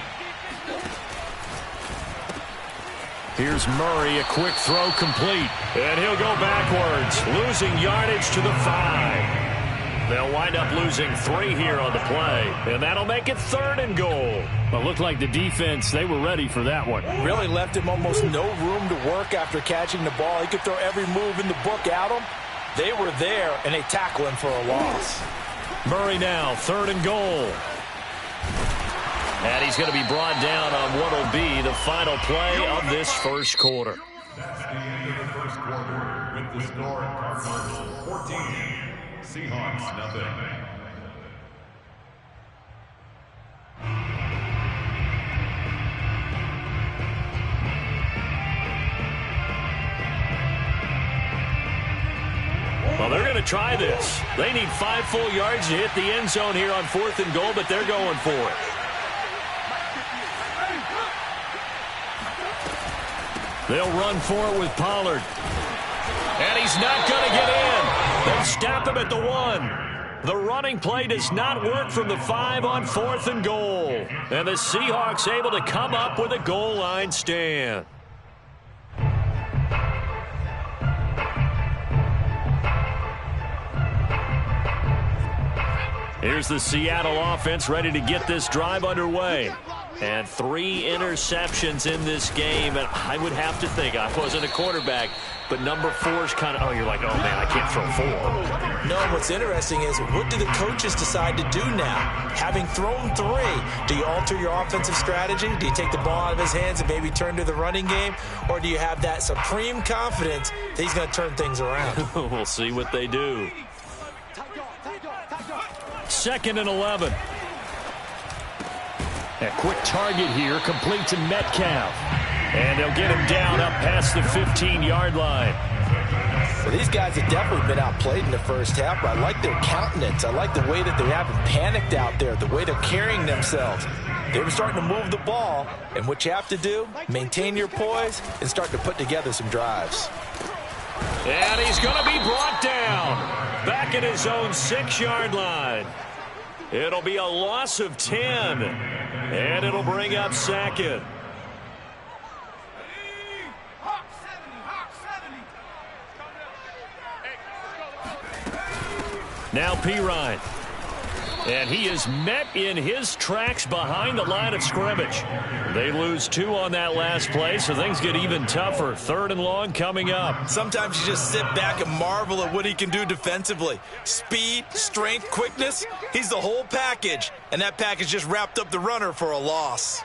Here's Murray, a quick throw complete. And he'll go backwards, losing yardage to the 5. They'll wind up losing 3 here on the play. And that'll make it 3rd and goal. Well, it looked like the defense, they were ready for that one. Really left him almost no room to work after catching the ball. He could throw every move in the book at him. They were there, and they tackle him for a loss. Murray now, 3rd and goal. And he's going to be brought down on what will be the final play of this first quarter. That's the end of the first quarter with the score Cardinals 14, Seahawks nothing. Well, they're going to try this. They need 5 full yards to hit the end zone here on 4th and goal, but they're going for it. They'll run for it with Pollard. And he's not going to get in. They stop him at the 1. The running play does not work from the 5 on 4th and goal. And the Seahawks able to come up with a goal line stand. Here's the Seattle offense ready to get this drive underway. And 3 interceptions in this game. And I would have to think, I wasn't a quarterback, but number 4 is kind of, oh, you're like, oh, man, I can't throw 4. No, what's interesting is what do the coaches decide to do now? Having thrown 3, do you alter your offensive strategy? Do you take the ball out of his hands and maybe turn to the running game? Or do you have that supreme confidence that he's going to turn things around? We'll see what they do. 2nd and 11. A quick target here, complete to Metcalf. And they'll get him down up past the 15-yard line. Well, these guys have definitely been outplayed in the first half, but I like their countenance. I like the way that they haven't panicked out there, the way they're carrying themselves. They were starting to move the ball, and what you have to do, maintain your poise and start to put together some drives. And he's going to be brought down back at his own 6-yard line. It'll be a loss of 10, and it'll bring up 2nd. Now Pirine. And he is met in his tracks behind the line of scrimmage. They lose 2 on that last play, so things get even tougher. 3rd and long coming up. Sometimes you just sit back and marvel at what he can do defensively. Speed, strength, quickness, he's the whole package. And that package just wrapped up the runner for a loss.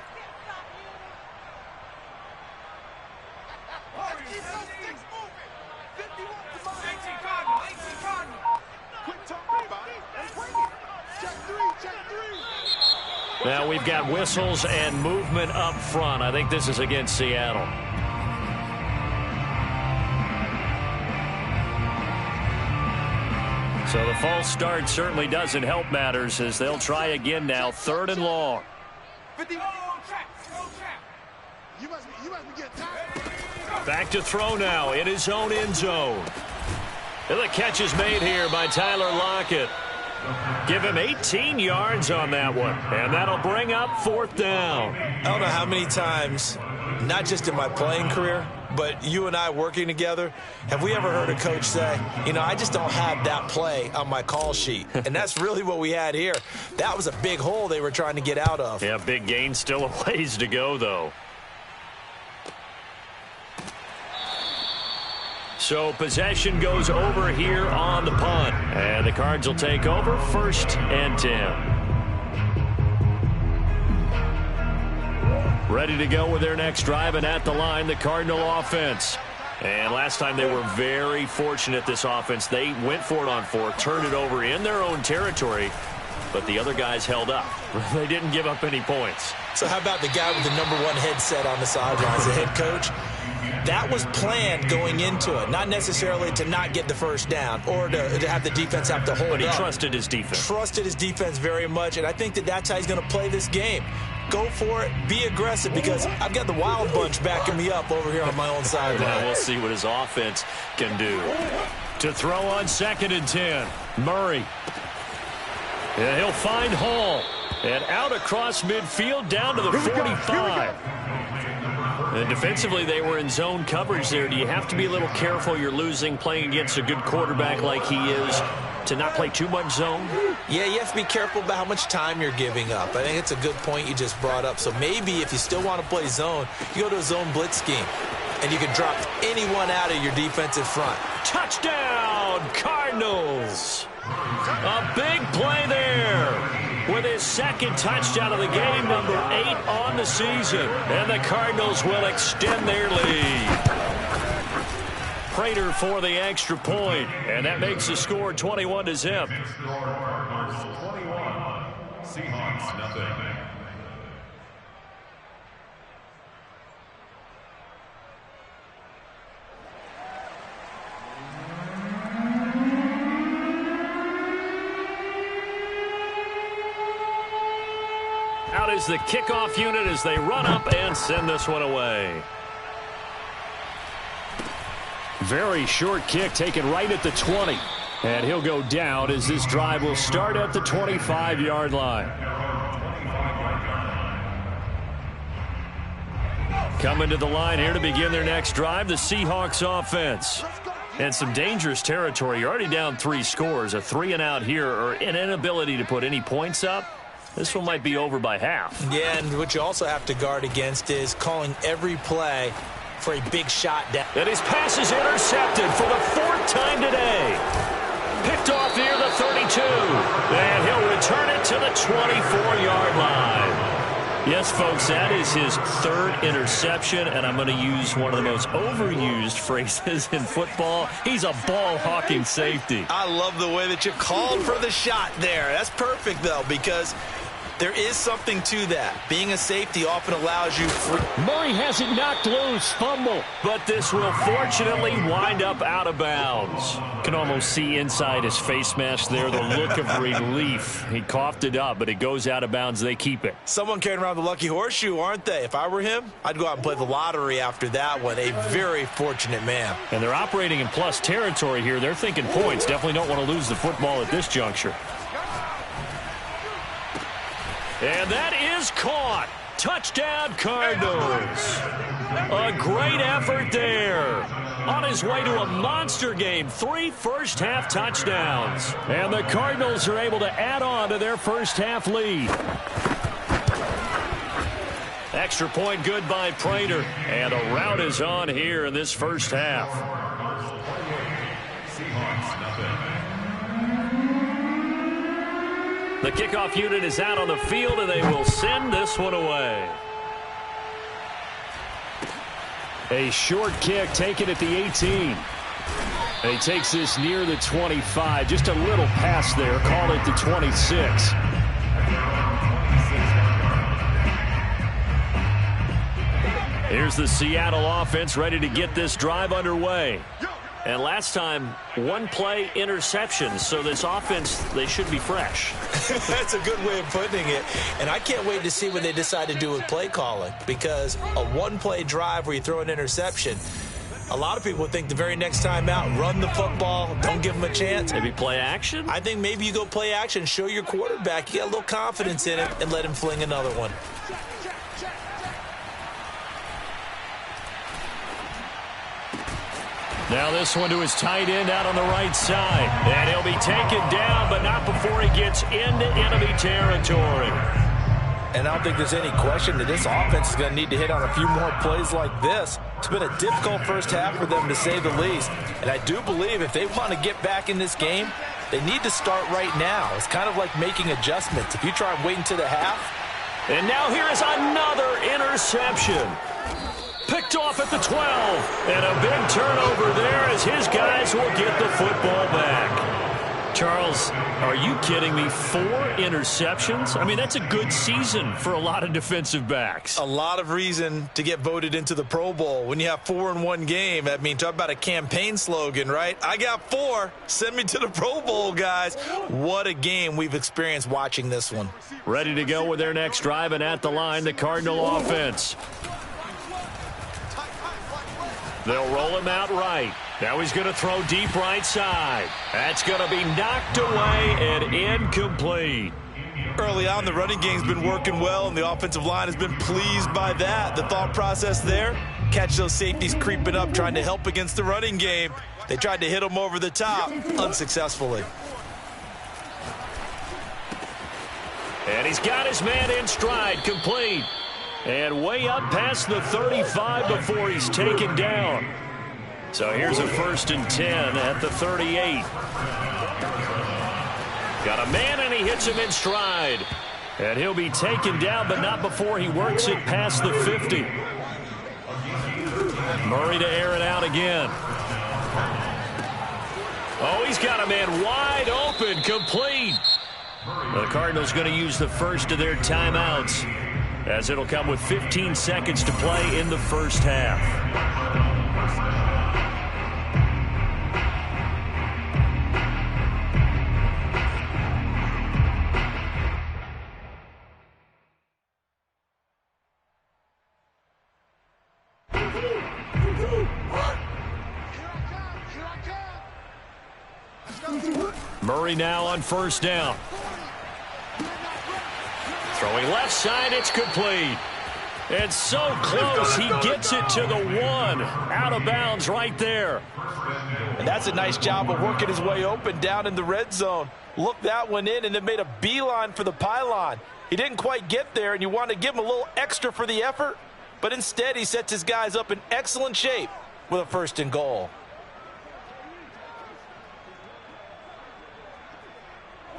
Now we've got whistles and movement up front. I think this is against Seattle. So the false start certainly doesn't help matters as they'll try again now, 3rd and long. Back to throw now in his own end zone. And the catch is made here by Tyler Lockett. Give him 18 yards on that one, and that'll bring up 4th down. I don't know how many times, not just in my playing career, but you and I working together, have we ever heard a coach say, you know, I just don't have that play on my call sheet. And that's really what we had here. That was a big hole they were trying to get out of. Yeah, big gain, still a ways to go, though. So possession goes over here on the punt. And the Cards will take over, 1st and 10. Ready to go with their next drive, and at the line, the Cardinal offense. And last time they were very fortunate, this offense. They went for it on 4, turned it over in their own territory, but the other guys held up. They didn't give up any points. So how about the guy with the #1 headset on the sidelines, the head coach? That was planned going into it, not necessarily to not get the first down or to have the defense have to hold up. But he trusted his defense. Trusted his defense very much, and I think that's how he's going to play this game. Go for it, be aggressive, because I've got the wild bunch backing me up over here on my own sideline. Now we'll see what his offense can do. To throw on 2nd and 10, Murray. And he'll find Hall. And out across midfield down to the 45. And defensively, they were in zone coverage there. Do you have to be a little careful? You're losing playing against a good quarterback like he is to not play too much zone? Yeah, you have to be careful about how much time you're giving up. I think it's a good point you just brought up. So maybe if you still want to play zone, you go to a zone blitz scheme, and you can drop anyone out of your defensive front. Touchdown, Cardinals! A big play there with his 2nd touchdown of the game, number 8 on the season. And the Cardinals will extend their lead. Prater for the extra point, and that makes the score 21-0. Cardinals 21, Seahawks nothing. Out is the kickoff unit as they run up and send this one away. Very short kick taken right at the 20. And he'll go down as this drive will start at the 25-yard line. Coming to the line here to begin their next drive, the Seahawks offense. And some dangerous territory. You're already down 3 scores. A 3-and-out here or an inability to put any points up. This one might be over by half. Yeah, and what you also have to guard against is calling every play for a big shot down. And his pass is intercepted for the 4th time today. Picked off near the 32. And he'll return it to the 24-yard line. Yes, folks, that is his 3rd interception, and I'm going to use one of the most overused phrases in football. He's a ball-hawking safety. I love the way that you called for the shot there. That's perfect, though, because there is something to that. Being a safety often allows you free. Murray has it knocked loose. Fumble. But this will fortunately wind up out of bounds. Can almost see inside his face mask there the look of relief. He coughed it up, but it goes out of bounds. They keep it. Someone carrying around the lucky horseshoe, aren't they? If I were him, I'd go out and play the lottery after that one. A very fortunate man. And they're operating in plus territory here. They're thinking points. Definitely don't want to lose the football at this juncture. And that is caught. Touchdown, Cardinals. A great effort there. On his way to a monster game. 3 first-half touchdowns. And the Cardinals are able to add on to their first-half lead. Extra point good by Prater. And a rout is on here in this first half. Seahawks nothing. The kickoff unit is out on the field, and they will send this one away. A short kick taken at the 18. And he takes this near the 25. Just a little pass there. Call it the 26. Here's the Seattle offense ready to get this drive underway. And last time, one play interception. So this offense, they should be fresh. That's a good way of putting it. And I can't wait to see what they decide to do with play calling, because a one-play drive where you throw an interception, a lot of people think the very next time out, run the football, don't give them a chance. Maybe play action? I think maybe you go play action, show your quarterback you got a little confidence in it, and let him fling another one. Now this one to his tight end out on the right side. And he'll be taken down, but not before he gets into enemy territory. And I don't think there's any question that this offense is going to need to hit on a few more plays like this. It's been a difficult first half for them, to say the least. And I do believe if they want to get back in this game, they need to start right now. It's kind of like making adjustments. If you try and wait until the half. And now here is another interception. Picked off at the 12. And a big turnover there as his guys will get the football back. Charles, are you kidding me? 4 interceptions? I mean, that's a good season for a lot of defensive backs. A lot of reason to get voted into the Pro Bowl. When you have 4 in one game, I mean, talk about a campaign slogan, right? I got 4. Send me to the Pro Bowl, guys. What a game we've experienced watching this one. Ready to go with their next drive, and at the line, the Cardinal offense. They'll roll him out right. Now he's going to throw deep right side. That's going to be knocked away and incomplete. Early on, the running game's been working well, and the offensive line has been pleased by that. The thought process there, catch those safeties creeping up, trying to help against the running game. They tried to hit him over the top, unsuccessfully. And he's got his man in stride, complete. And way up past the 35 before he's taken down. So here's a 1st and 10 at the 38. Got a man, and he hits him in stride. And he'll be taken down, but not before he works it past the 50. Murray to air it out again. Oh, he's got a man wide open, complete. The Cardinals going to use the first of their timeouts, as it'll come with 15 seconds to play in the first half. Murray now on 1st down. Throwing left side, it's complete. It's so close, he gets it to the 1. Out of bounds right there. And that's a nice job of working his way open down in the red zone. Looked that one in and then made a beeline for the pylon. He didn't quite get there, and you want to give him a little extra for the effort, but instead he sets his guys up in excellent shape with a 1st and goal.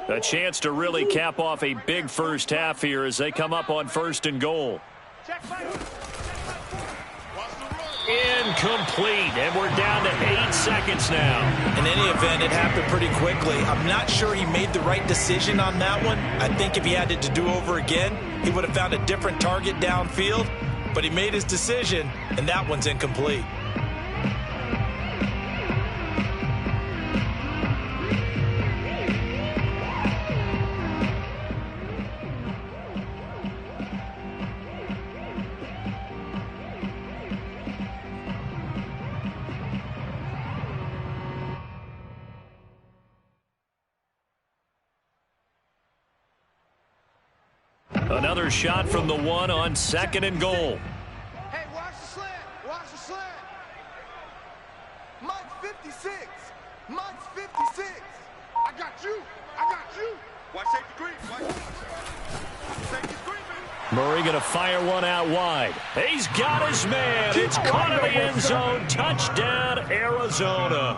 A chance to really cap off a big first half here as they come up on 1st and goal. Incomplete, and we're down to 8 seconds now. In any event, it happened pretty quickly. I'm not sure he made the right decision on that one. I think if he had it to do over again, he would have found a different target downfield, but he made his decision, and that one's incomplete. Another shot from the 1 on 2nd and goal. Hey, watch the slant. Watch the slant. Mike's 56. Mike's 56. I got you. I got you. Watch safety green. Watch safety green, man. Murray going to fire one out wide. He's got his man. It's caught in the end zone. Touchdown, Arizona.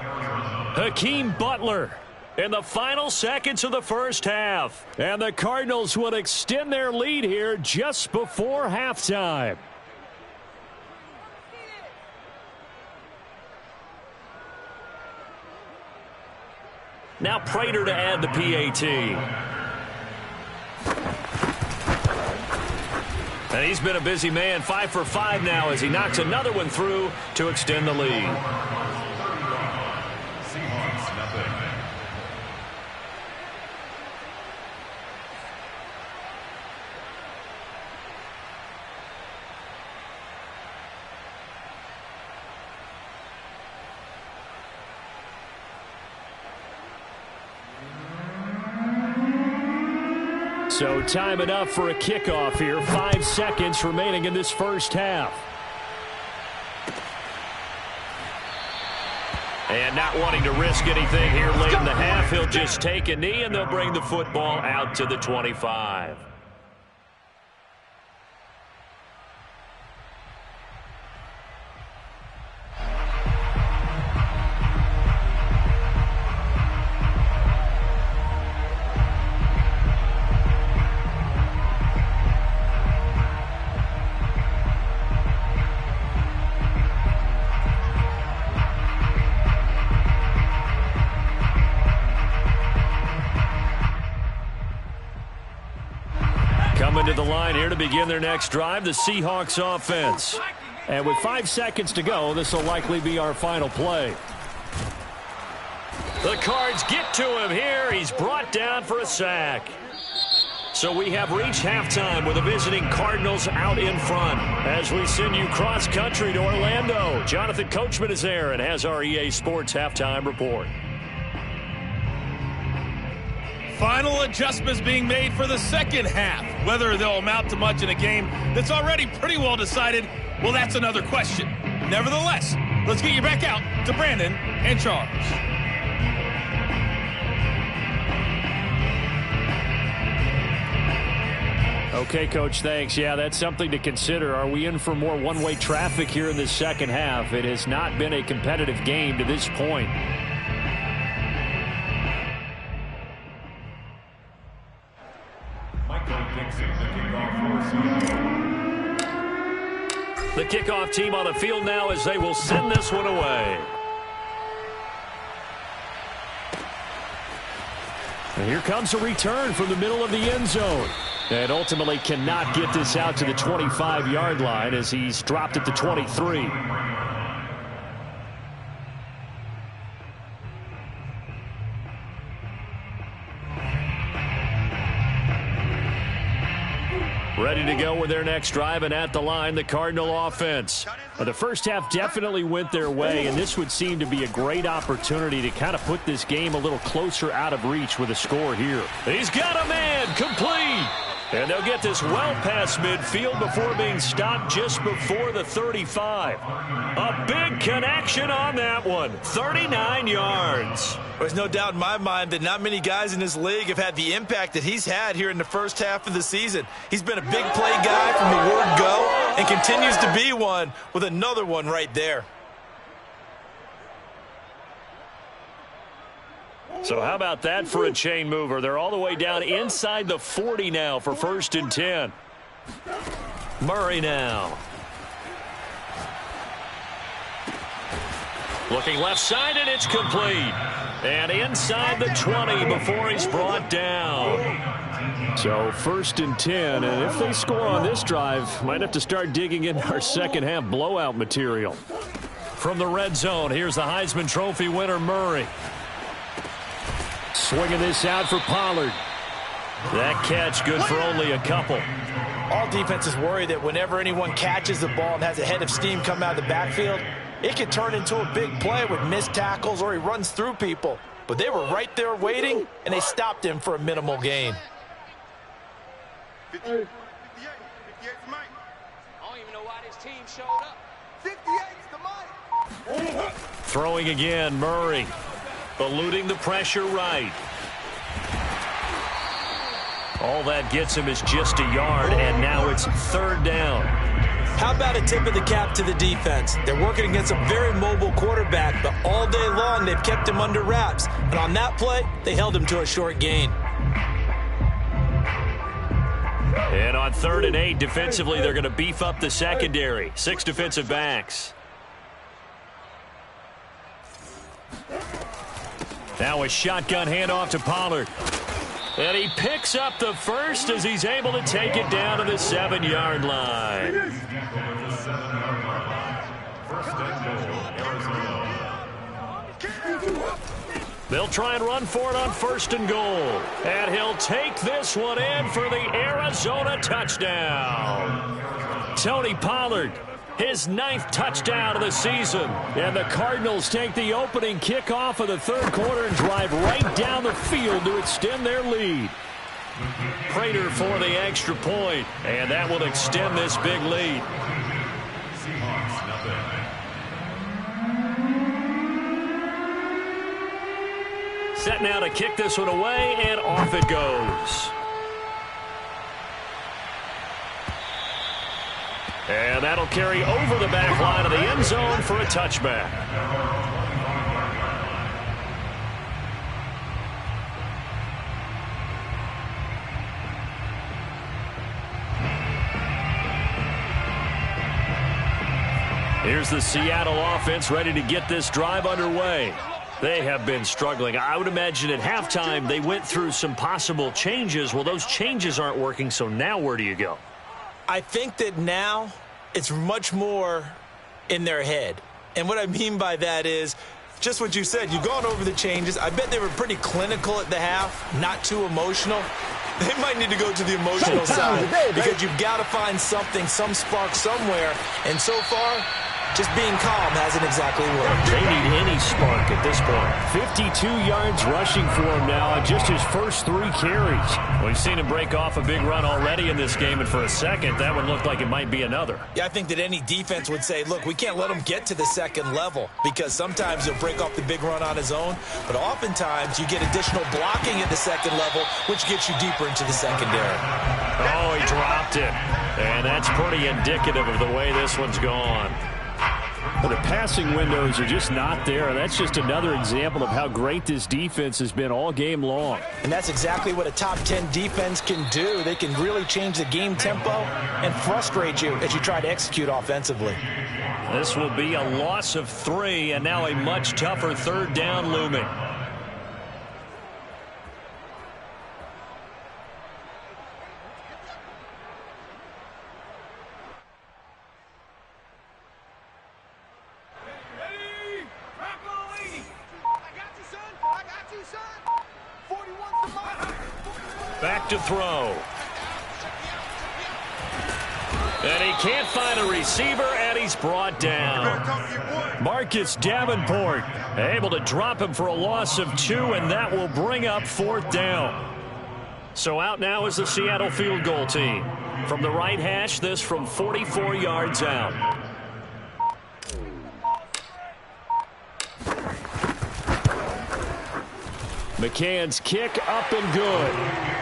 Hakeem Butler in the final seconds of the first half. And the Cardinals will extend their lead here just before halftime. Now Prater to add the PAT. And And he's been a busy man, 5 for 5 now as he knocks another one through to extend the lead. Seahawks, nothing. So time enough for a kickoff here. 5 seconds remaining in this first half. And not wanting to risk anything here late in the half, he'll just take a knee and they'll bring the football out to the 25. Coming to the line here to begin their next drive, the Seahawks offense. And with 5 seconds to go, this will likely be our final play. The Cards get to him here. He's brought down for a sack. So we have reached halftime with the visiting Cardinals out in front. As we send you cross-country to Orlando, Jonathan Coachman is there and has our EA Sports halftime report. Final adjustments being made for the second half. Whether they'll amount to much in a game that's already pretty well decided, well, that's another question. Nevertheless, let's get you back out to Brandon and Charles. Okay, Coach, thanks. Yeah, that's something to consider. Are we in for more one-way traffic here in the second half? It has not been a competitive game to this point. The kickoff team on the field now as they will send this one away. And here comes a return from the middle of the end zone. And ultimately cannot get this out to the 25-yard line as he's dropped at the 23. Ready to go with their next drive, and at the line, the Cardinal offense. Well, the first half definitely went their way, and this would seem to be a great opportunity to kind of put this game a little closer out of reach with a score here. He's got a man, complete. And they'll get this well past midfield before being stopped just before the 35. A big connection on that one, 39 yards. There's no doubt in my mind that not many guys in this league have had the impact that he's had here in the first half of the season. He's been a big play guy from the word go and continues to be one with another one right there. So how about that for a chain mover? They're all the way down inside the 40 now for 1st and 10. Murray now. Looking left side, and it's complete. And inside the 20 before he's brought down. So 1st and 10, and if they score on this drive, might have to start digging in our second half blowout material. From the red zone, here's the Heisman Trophy winner, Murray. Swinging this out for Pollard. That catch good for only a couple. All defenses worry that whenever anyone catches the ball and has a head of steam come out of the backfield, it could turn into a big play with missed tackles or he runs through people. But they were right there waiting, and they stopped him for a minimal gain. 58's Mike. I don't even know why this team showed up. 58's the Mike. Throwing again, Murray. Eluding the pressure right. All that gets him is just a yard, and now it's 3rd down. How about a tip of the cap to the defense? They're working against a very mobile quarterback, but all day long they've kept him under wraps. And on that play, they held him to a short gain. And on 3rd and 8, defensively, they're going to beef up the secondary. 6 defensive backs. Now a shotgun handoff to Pollard. And he picks up the first as he's able to take it down to the 7-yard line. First and goal, Arizona. They'll try and run for it on 1st and goal. And he'll take this one in for the Arizona touchdown. Tony Pollard, his 9th touchdown of the season. And the Cardinals take the opening kickoff of the 3rd quarter and drive right down the field to extend their lead. Prater for the extra point, and that will extend this big lead. Seahawks, nothing. Set now to kick this one away, and off it goes. And that'll carry over the back line of the end zone for a touchback. Here's the Seattle offense ready to get this drive underway. They have been struggling. I would imagine at halftime they went through some possible changes. Well, those changes aren't working, so now where do you go? I think that now it's much more in their head. And what I mean by that is just what you said. You've gone over the changes. I bet they were pretty clinical at the half, not too emotional. They might need to go to the emotional side because you've got to find something, some spark somewhere. And so far, just being calm hasn't exactly worked. They need any spark at this point. 52 yards rushing for him now on just his first 3 carries. We've seen him break off a big run already in this game, and for a second, that would look like it might be another. Yeah, I think that any defense would say, look, we can't let him get to the 2nd level because sometimes he'll break off the big run on his own, but oftentimes you get additional blocking at the 2nd level, which gets you deeper into the secondary. Oh, he dropped it. And that's pretty indicative of the way this one's gone. Well, the passing windows are just not there. That's just another example of how great this defense has been all game long. And that's exactly what a top 10 defense can do. They can really change the game tempo and frustrate you as you try to execute offensively. This will be a loss of 3, and now a much tougher 3rd down looming. Back to throw. And he can't find a receiver, and he's brought down. Marcus Davenport able to drop him for a loss of 2, and that will bring up 4th down. So out now is the Seattle field goal team. From the right hash, this from 44 yards out. McCann's kick up and good.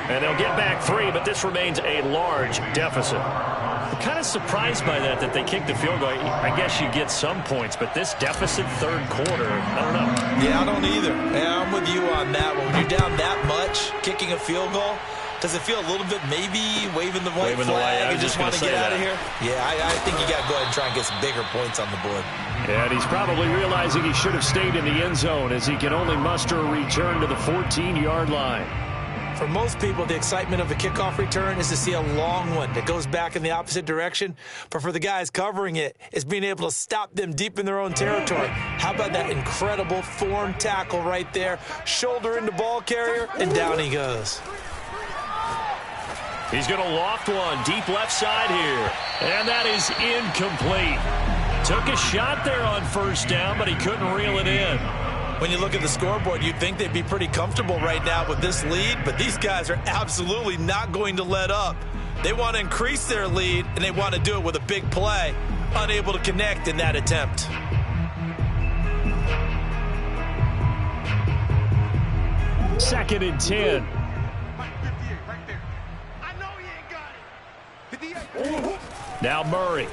And they'll get back 3, but this remains a large deficit. I'm kind of surprised by that they kicked the field goal. I guess you get some points, but this deficit 3rd quarter, I don't know. Yeah, I don't either. Yeah, I'm with you on that one. When you're down that much, kicking a field goal, does it feel a little bit maybe waving the white flag and just want to get out of here? Yeah, I think you got to go ahead and try and get some bigger points on the board. Yeah, and he's probably realizing he should have stayed in the end zone as he can only muster a return to the 14-yard line. For most people, the excitement of a kickoff return is to see a long one that goes back in the opposite direction. But for the guys covering it, it's being able to stop them deep in their own territory. How about that incredible form tackle right there? Shoulder into ball carrier, and down he goes. He's going to loft one deep left side here. And that is incomplete. Took a shot there on 1st down, but he couldn't reel it in. When you look at the scoreboard, you'd think they'd be pretty comfortable right now with this lead, but these guys are absolutely not going to let up. They want to increase their lead, and they want to do it with a big play. Unable to connect in that attempt. Second and 10. Now Murray.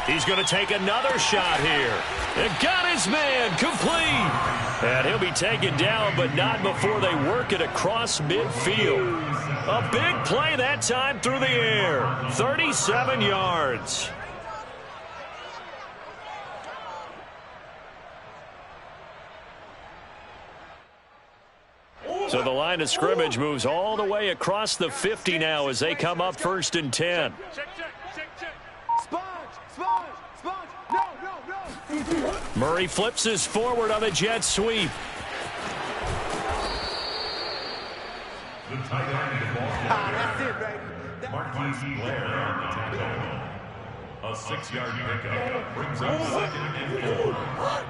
He's going to take another shot here. And got his man complete. And he'll be taken down, but not before they work it across midfield. A big play that time through the air. 37 yards. So the line of scrimmage moves all the way across the 50 now as they come up 1st and 10. Murray flips his forward on a jet sweep. The tight end of Boston. That's it, baby. Marquise Blair on the tackle. A 6-yard pickup brings up 2nd and 4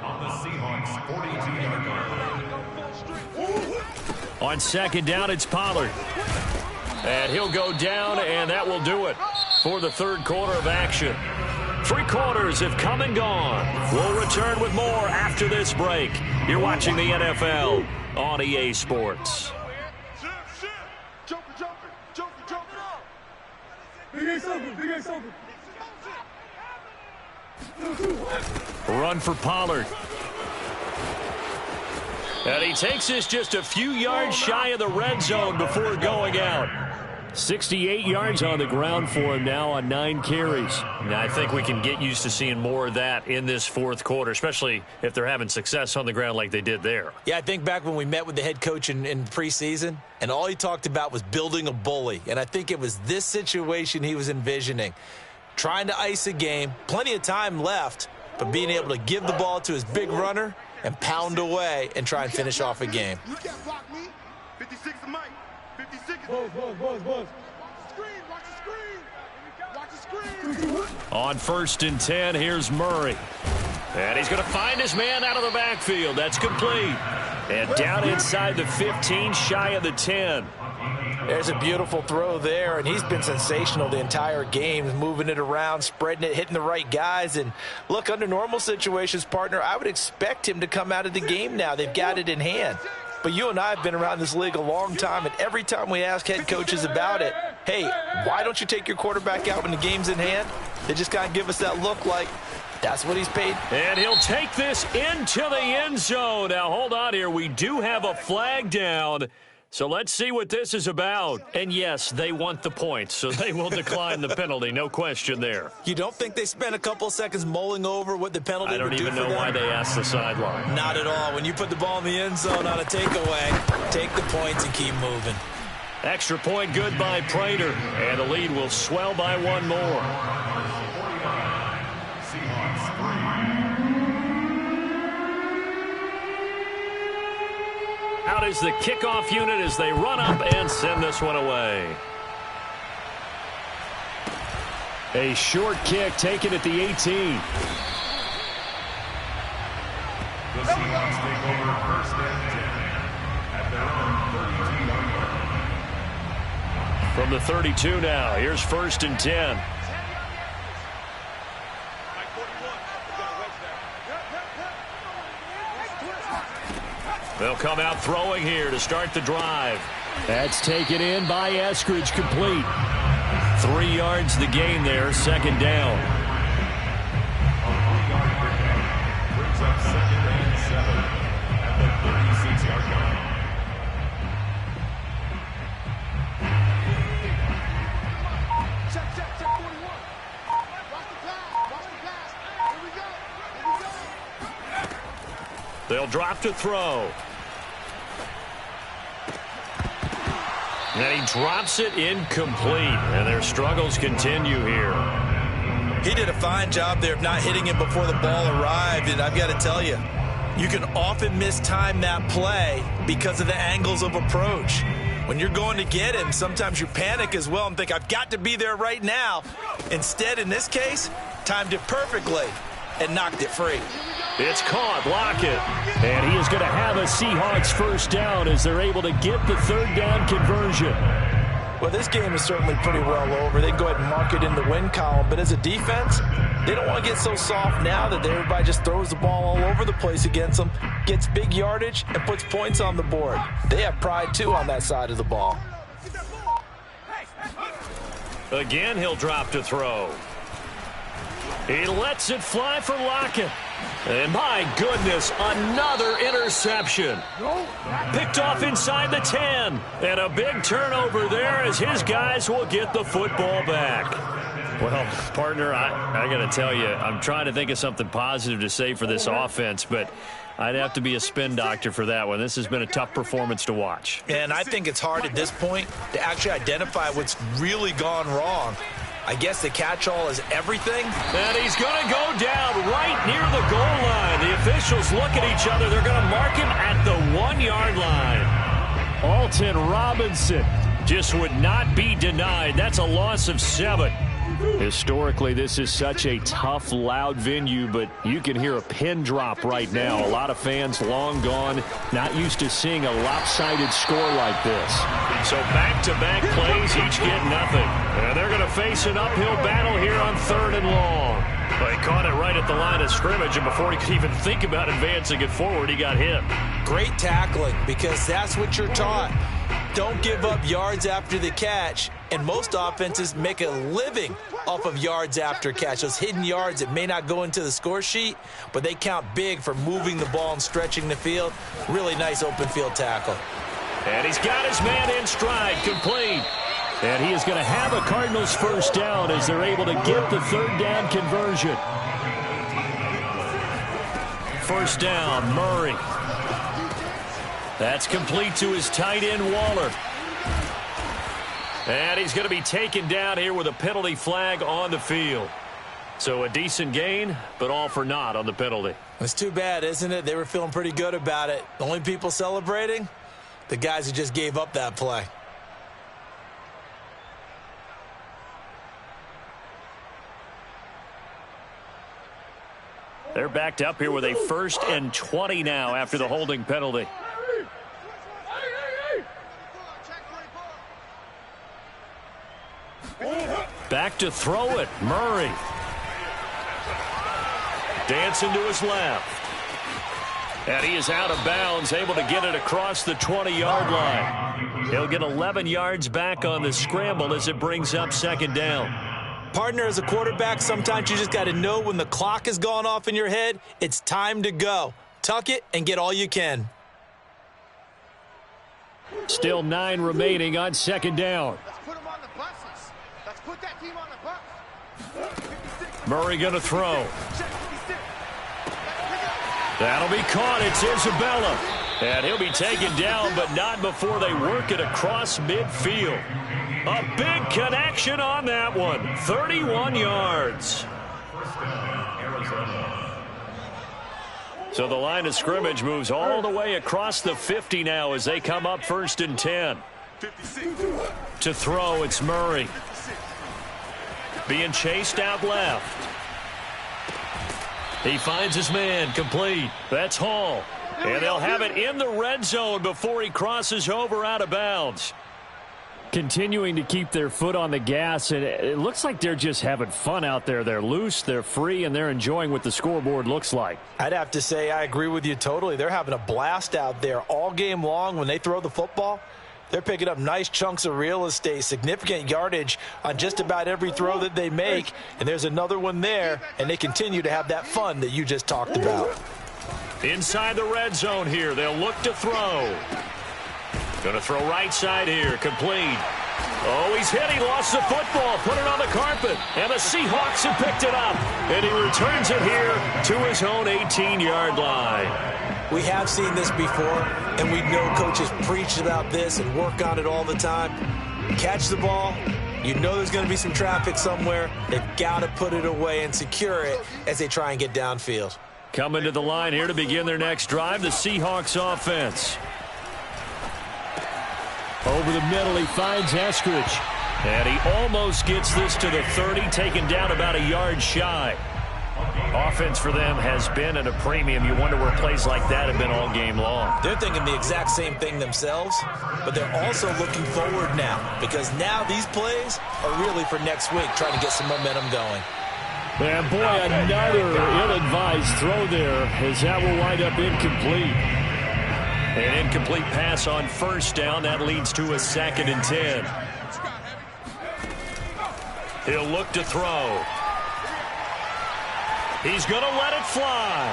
on the Seahawks' 42-yard line. On 2nd down, it's Pollard. And he'll go down, and that will do it for the 3rd quarter of action. 3 quarters have come and gone. We'll return with more after this break. You're watching the NFL on EA Sports. Run for Pollard. And he takes this just a few yards shy of the red zone before going out. 68 yards on the ground for him now on 9 carries. Now, I think we can get used to seeing more of that in this 4th quarter, especially if they're having success on the ground like they did there. Yeah, I think back when we met with the head coach in preseason, and all he talked about was building a bully. And I think it was this situation he was envisioning. Trying to ice a game, plenty of time left, but being able to give the ball to his big runner and pound away and try and finish off a game. You can't block me. 56 is Mike. 56 is Buzz. Screen, watch the screen. Watch the screen. On 1st and 10, here's Murray. And he's going to find his man out of the backfield. That's complete. And down inside the 15, shy of the 10. There's a beautiful throw there, and he's been sensational the entire game, moving it around, spreading it, hitting the right guys. And look, under normal situations, partner, I would expect him to come out of the game now. They've got it in hand. But you and I have been around this league a long time, and every time we ask head coaches about it, hey, why don't you take your quarterback out when the game's in hand? They just kind of give us that look like that's what he's paid. And he'll take this into the end zone. Now, hold on here. We do have a flag down. So let's see what this is about. And yes, they want the points, so they will decline the penalty. No question there. You don't think they spent a couple seconds mulling over what the penalty would do for them? I don't even know why they asked the sideline. Not at all. When you put the ball in the end zone on a takeaway, take the points and keep moving. Extra point good by Prater. And the lead will swell by 1 more. Out is the kickoff unit as they run up and send this one away. A short kick taken at the 18. The Seahawks take over 1st and 10 at their own 32-yard line. From the 32 now, here's 1st and 10. They'll come out throwing here to start the drive. That's taken in by Eskridge, complete. 3 yards the gain there, 2nd down. Brings up 2nd and 7 at the 36-yard line. Check 41. Watch the pass. Here we go. They'll drop to throw. And he drops it incomplete. And their struggles continue here. He did a fine job there of not hitting him before the ball arrived. And I've got to tell you, you can often mistime that play because of the angles of approach. When you're going to get him, sometimes you panic as well and think, I've got to be there right now. Instead, in this case, timed it perfectly and knocked it free. It's caught, Lockett. And he is going to have a Seahawks 1st down as they're able to get the 3rd down conversion. Well, this game is certainly pretty well over. They can go ahead and mark it in the win column. But as a defense, they don't want to get so soft now that everybody just throws the ball all over the place against them, gets big yardage, and puts points on the board. They have pride, too, on that side of the ball. Again, he'll drop to throw. He lets it fly for Lockett. And my goodness, another interception. Picked off inside the 10. And a big turnover there as his guys will get the football back. Well, partner, I got to tell you, I'm trying to think of something positive to say for this offense, but I'd have to be a spin doctor for that one. This has been a tough performance to watch. And I think it's hard at this point to actually identify what's really gone wrong. I guess the catch-all is everything. And he's going to go down right near the goal line. The officials look at each other. They're going to mark him at the 1-yard line. Alton Robinson just would not be denied. That's a loss of 7. Historically, this is such a tough, loud venue, but you can hear a pin drop right now. A lot of fans long gone, not used to seeing a lopsided score like this. So back-to-back plays, each get nothing. And they're going to face an uphill battle here on 3rd and long. Well, he caught it right at the line of scrimmage, and before he could even think about advancing it forward, he got hit. Great tackling, because that's what you're taught. Don't give up yards after the catch, and most offenses make a living off of yards after catch. Those hidden yards that may not go into the score sheet, but they count big for moving the ball and stretching the field. Really nice open field tackle. And he's got his man in stride, complete. And he is going to have a Cardinals first down as they're able to get the 3rd down conversion. First down, Murray. That's complete to his tight end, Waller. And he's going to be taken down here with a penalty flag on the field. So a decent gain, but all for naught on the penalty. It's too bad, isn't it? They were feeling pretty good about it. The only people celebrating? The guys who just gave up that play. They're backed up here with a 1st and 20 now after the holding penalty. Back to throw it, Murray. Dancing to his left. And he is out of bounds, able to get it across the 20-yard line. He'll get 11 yards back on the scramble as it brings up 2nd down. Partner, as a quarterback, sometimes you just got to know when the clock has gone off in your head, it's time to go. Tuck it and get all you can. Still 9 remaining on 2nd down. Let's put them on the buses. Let's put that team on the bus. Murray going to throw. That'll be caught. It's Isabella. And he'll be taken down, but not before they work it across midfield. A big connection on that one. 31 yards. So the line of scrimmage moves all the way across the 50 now as they come up 1st and 10. To throw, it's Murray. Being chased out left. He finds his man, complete. That's Hall. And they'll have it in the red zone before he crosses over out of bounds. Continuing to keep their foot on the gas, and it looks like they're just having fun out there. They're loose, they're free, and they're enjoying what the scoreboard looks like. I'd have to say I agree with you totally. They're having a blast out there all game long. When they throw the football, they're picking up nice chunks of real estate, significant yardage on just about every throw that they make. And there's another one there, and they continue to have that fun that you just talked about. Inside the red zone here, they'll look to throw. Going to throw right side here, complete. Oh, he's hit. He lost the football, put it on the carpet, and the Seahawks have picked it up. And he returns it here to his own 18-yard line. We have seen this before, and we know coaches preach about this and work on it all the time. Catch the ball. You know there's going to be some traffic somewhere. They've got to put it away and secure it as they try and get downfield. Coming to the line here to begin their next drive, the Seahawks offense. Over the middle, he finds Eskridge. And he almost gets this to the 30, taken down about a yard shy. Offense for them has been at a premium. You wonder where plays like that have been all game long. They're thinking the exact same thing themselves, but they're also looking forward now because now these plays are really for next week, trying to get some momentum going. And boy, another ill-advised throw there as that will wind up incomplete. An incomplete pass on first down. That leads to a 2nd and 10. He'll look to throw. He's going to let it fly.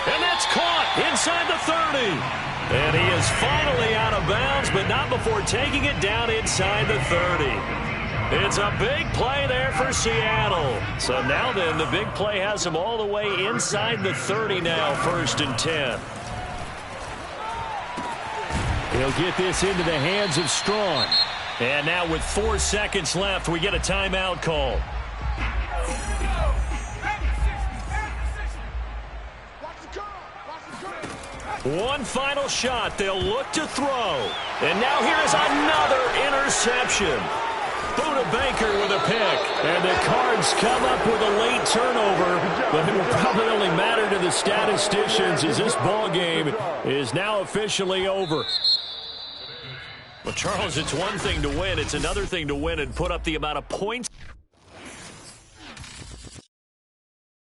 And that's caught inside the 30. And he is finally out of bounds, but not before taking it down inside the 30. It's a big play there for Seattle. So now then, the big play has them all the way inside the 30 now, 1st and 10. He'll get this into the hands of Strong. And now with 4 seconds left, we get a timeout call. One final shot. They'll look to throw. And now here is another interception. Buda Baker with a pick. And the Cards come up with a late turnover, but it will probably only matter to the statisticians as this ball game is now officially over. Well, Charles, it's one thing to win. It's another thing to win and put up the amount of points.